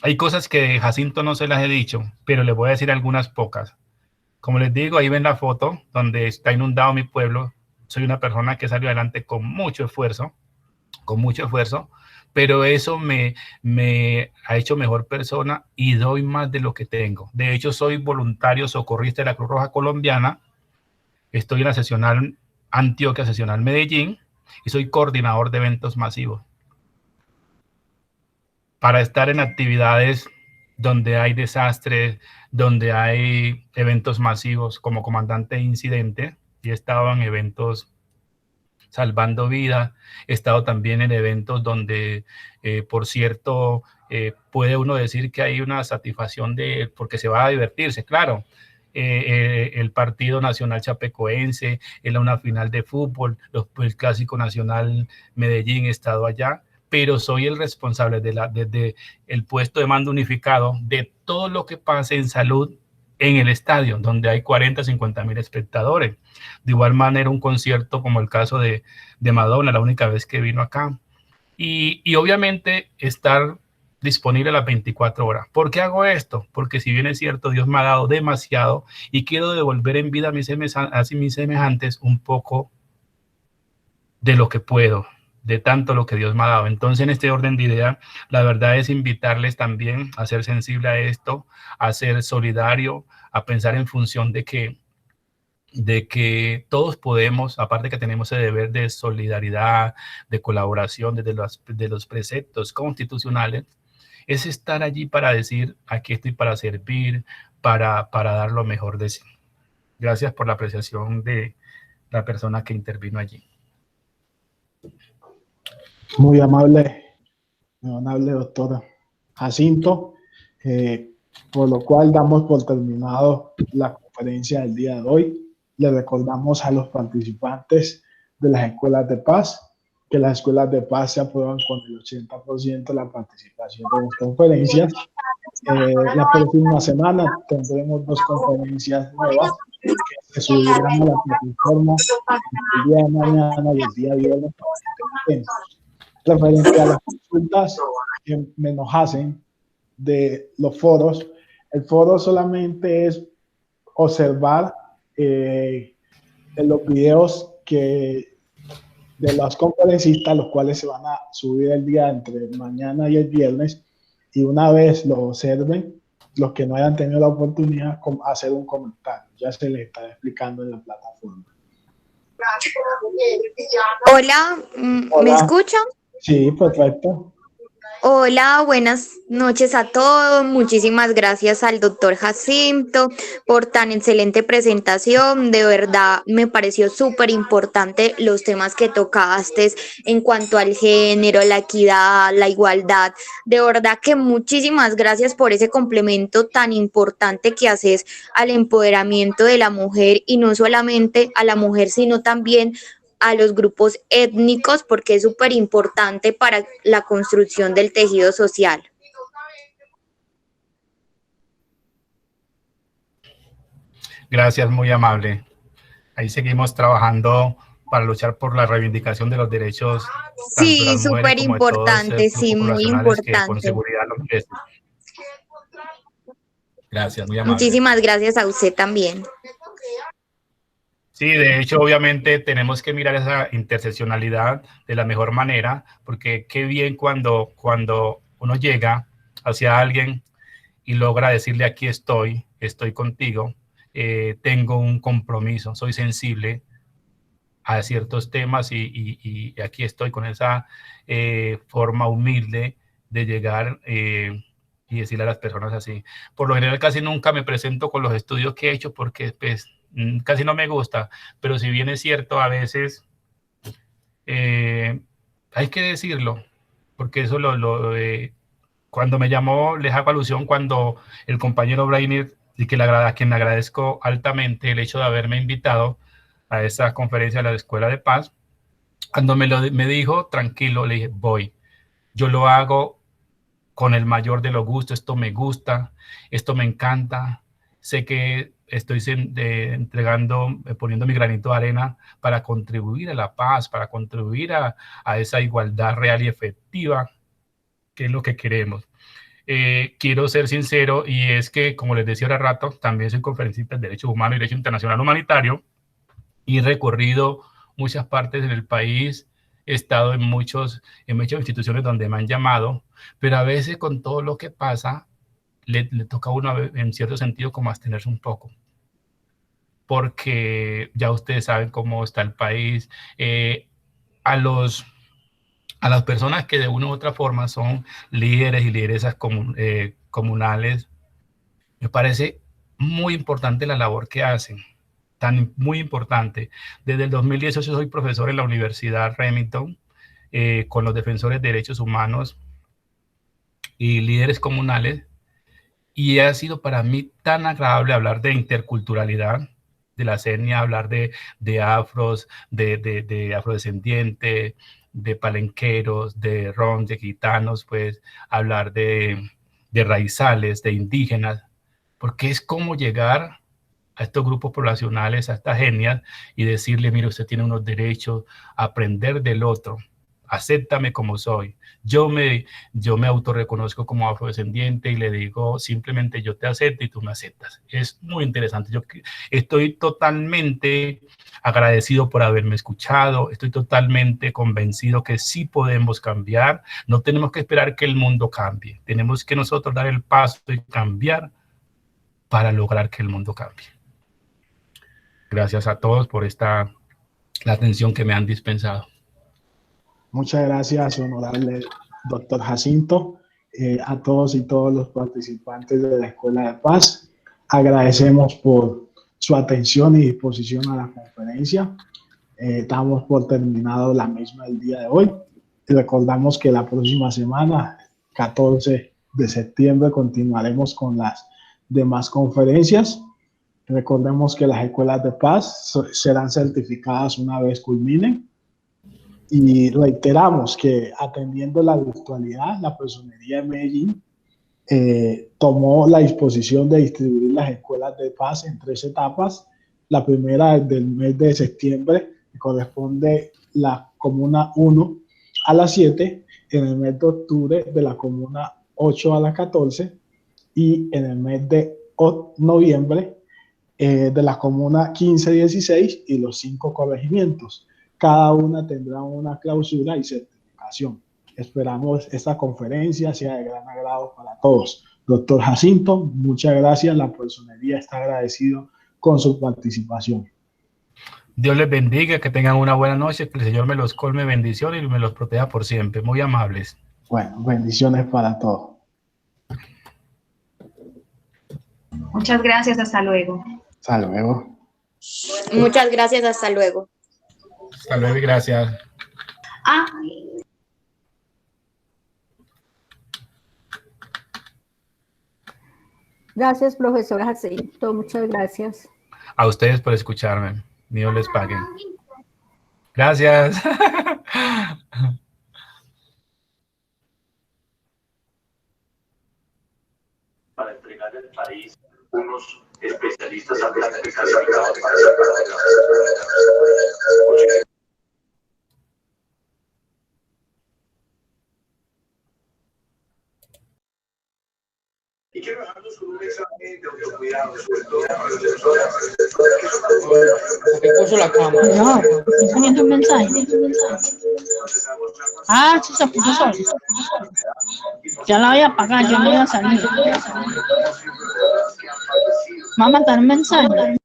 hay cosas que Jacinto no se las he dicho, pero les voy a decir algunas pocas. Como les digo, ahí ven la foto donde está inundado mi pueblo. Soy una persona que salió adelante con mucho esfuerzo, pero eso me ha hecho mejor persona y doy más de lo que tengo. De hecho, soy voluntario socorrista de la Cruz Roja Colombiana, estoy en la seccional Antioquia, seccional Medellín, y soy coordinador de eventos masivos. Para estar en actividades donde hay desastres, donde hay eventos masivos como comandante de incidente, y he estado en eventos salvando vidas, he estado también en eventos donde, por cierto, puede uno decir que hay una satisfacción porque se va a divertirse, claro. El partido nacional chapecoense, en una final de fútbol, el clásico nacional Medellín, he estado allá, pero soy el responsable desde el puesto de mando unificado de todo lo que pase en salud en el estadio, donde hay 40, 50 mil espectadores. De igual manera, un concierto como el caso de Madonna, la única vez que vino acá. Y obviamente estar disponible a las 24 horas. ¿Por qué hago esto? Porque si bien es cierto, Dios me ha dado demasiado y quiero devolver en vida a mis semejantes un poco de lo que puedo, de tanto lo que Dios me ha dado. Entonces, en este orden de idea, la verdad es invitarles también a ser sensible a esto, a ser solidario, a pensar en función de que todos podemos, aparte que tenemos el deber de solidaridad, de colaboración desde los preceptos constitucionales, es estar allí para decir, aquí estoy para servir, para dar lo mejor de sí. Gracias por la apreciación de la persona que intervino allí. Muy amable doctor Jacinto, por lo cual damos por terminado la conferencia del día de hoy. Le recordamos a los participantes de las escuelas de paz que las escuelas de paz se aprueban con el 80% de la participación de las conferencias. La próxima semana tendremos 2 conferencias nuevas que se subirán a la plataforma el día de mañana y el día viernes para que estén atentos. Referente a las consultas que me nos hacen de los foros, el foro solamente es observar en los videos de las conferencistas, los cuales se van a subir el día entre mañana y el viernes, y una vez lo observen, los que no hayan tenido la oportunidad, hacer un comentario. Ya se les está explicando en la plataforma. Hola, ¿me Hola. escuchan? Sí, perfecto. Hola, buenas noches a todos. Muchísimas gracias al doctor Jacinto por tan excelente presentación. De verdad, me pareció súper importante los temas que tocaste en cuanto al género, la equidad, la igualdad. De verdad que muchísimas gracias por ese complemento tan importante que haces al empoderamiento de la mujer, y no solamente a la mujer, sino también a los grupos étnicos, porque es súper importante para la construcción del tejido social. Gracias, muy amable. Ahí seguimos trabajando para luchar por la reivindicación de los derechos tanto de Sí, las mujeres súper como de todos los importante, sí, grupos muy poblacionales que con importante. seguridad lo merecen. Gracias, muy amable. Muchísimas gracias a usted también. Sí, de hecho, obviamente tenemos que mirar esa interseccionalidad de la mejor manera, porque qué bien cuando uno llega hacia alguien y logra decirle aquí estoy contigo, tengo un compromiso, soy sensible a ciertos temas y aquí estoy con esa forma humilde de llegar y decirle a las personas así. Por lo general casi nunca me presento con los estudios que he hecho porque pues casi no me gusta, pero si bien es cierto, a veces hay que decirlo, porque eso cuando me llamó, les hago alusión cuando el compañero Brainer, y a quien le agradezco altamente el hecho de haberme invitado a esa conferencia de la Escuela de Paz, cuando me dijo, tranquilo, le dije, voy, yo lo hago con el mayor de los gustos, esto me gusta, esto me encanta, sé que estoy poniendo mi granito de arena para contribuir a la paz, para contribuir a esa igualdad real y efectiva, que es lo que queremos. Quiero ser sincero, y es que, como les decía ahora rato, también soy conferencista en Derechos Humanos y Derecho Internacional Humanitario, y he recorrido muchas partes del país, he estado en muchas instituciones donde me han llamado, pero a veces con todo lo que pasa, le toca a uno, en cierto sentido, como abstenerse un poco, porque ya ustedes saben cómo está el país. A las personas que de una u otra forma son líderes y lideresas comunales, me parece muy importante la labor que hacen, muy importante. Desde el 2018 soy profesor en la Universidad Remington, con los defensores de derechos humanos y líderes comunales, y ha sido para mí tan agradable hablar de interculturalidad, de la etnia, hablar de afros, de afrodescendientes, de palenqueros, de rom, de gitanos, pues hablar de raizales, de indígenas, porque es como llegar a estos grupos poblacionales, a estas etnias, y decirle, mire, usted tiene unos derechos, aprender del otro, acéptame como soy. Yo me autorreconozco como afrodescendiente y le digo simplemente yo te acepto y tú me aceptas. Es muy interesante. Yo estoy totalmente agradecido por haberme escuchado, estoy totalmente convencido que sí podemos cambiar, no tenemos que esperar que el mundo cambie, tenemos que nosotros dar el paso y cambiar para lograr que el mundo cambie. Gracias a todos por la atención que me han dispensado. Muchas gracias, honorable doctor Jacinto, a todos y todos los participantes de la Escuela de Paz. Agradecemos por su atención y disposición a la conferencia. Damos por terminado la misma el día de hoy. Y recordamos que la próxima semana, 14 de septiembre, continuaremos con las demás conferencias. Recordemos que las escuelas de paz serán certificadas una vez culminen. Y reiteramos que, atendiendo la virtualidad, la Personería de Medellín tomó la disposición de distribuir las escuelas de paz en 3 etapas. La primera del mes de septiembre, que corresponde la comuna 1 a la 7, en el mes de octubre de la comuna 8 a la 14 y en el mes de noviembre de la comuna 15-16 y los 5 corregimientos. Cada una tendrá una clausura y certificación. Esperamos esta conferencia sea de gran agrado para todos. Doctor Jacinto, muchas gracias. La personería está agradecido con su participación. Dios les bendiga, que tengan una buena noche, que el Señor me los colme bendiciones y me los proteja por siempre. Muy amables. Bueno, bendiciones para todos. Muchas gracias, hasta luego. Hasta luego. Muchas gracias, hasta luego. Hasta luego y gracias. Gracias, profesor Jacinto. Muchas gracias. A ustedes por escucharme. Dios les pague. Gracias. Para entregar el país unos especialistas a planificar. Y quiero dejarlos con un mensaje de autocuidado, sobre todo para los profesores. ¿Qué puso la cámara? No, estoy poniendo un mensaje. Ah, sí, se puso solo. Ya la voy a apagar, yo no voy a salir. Vamos a mandar un mensaje.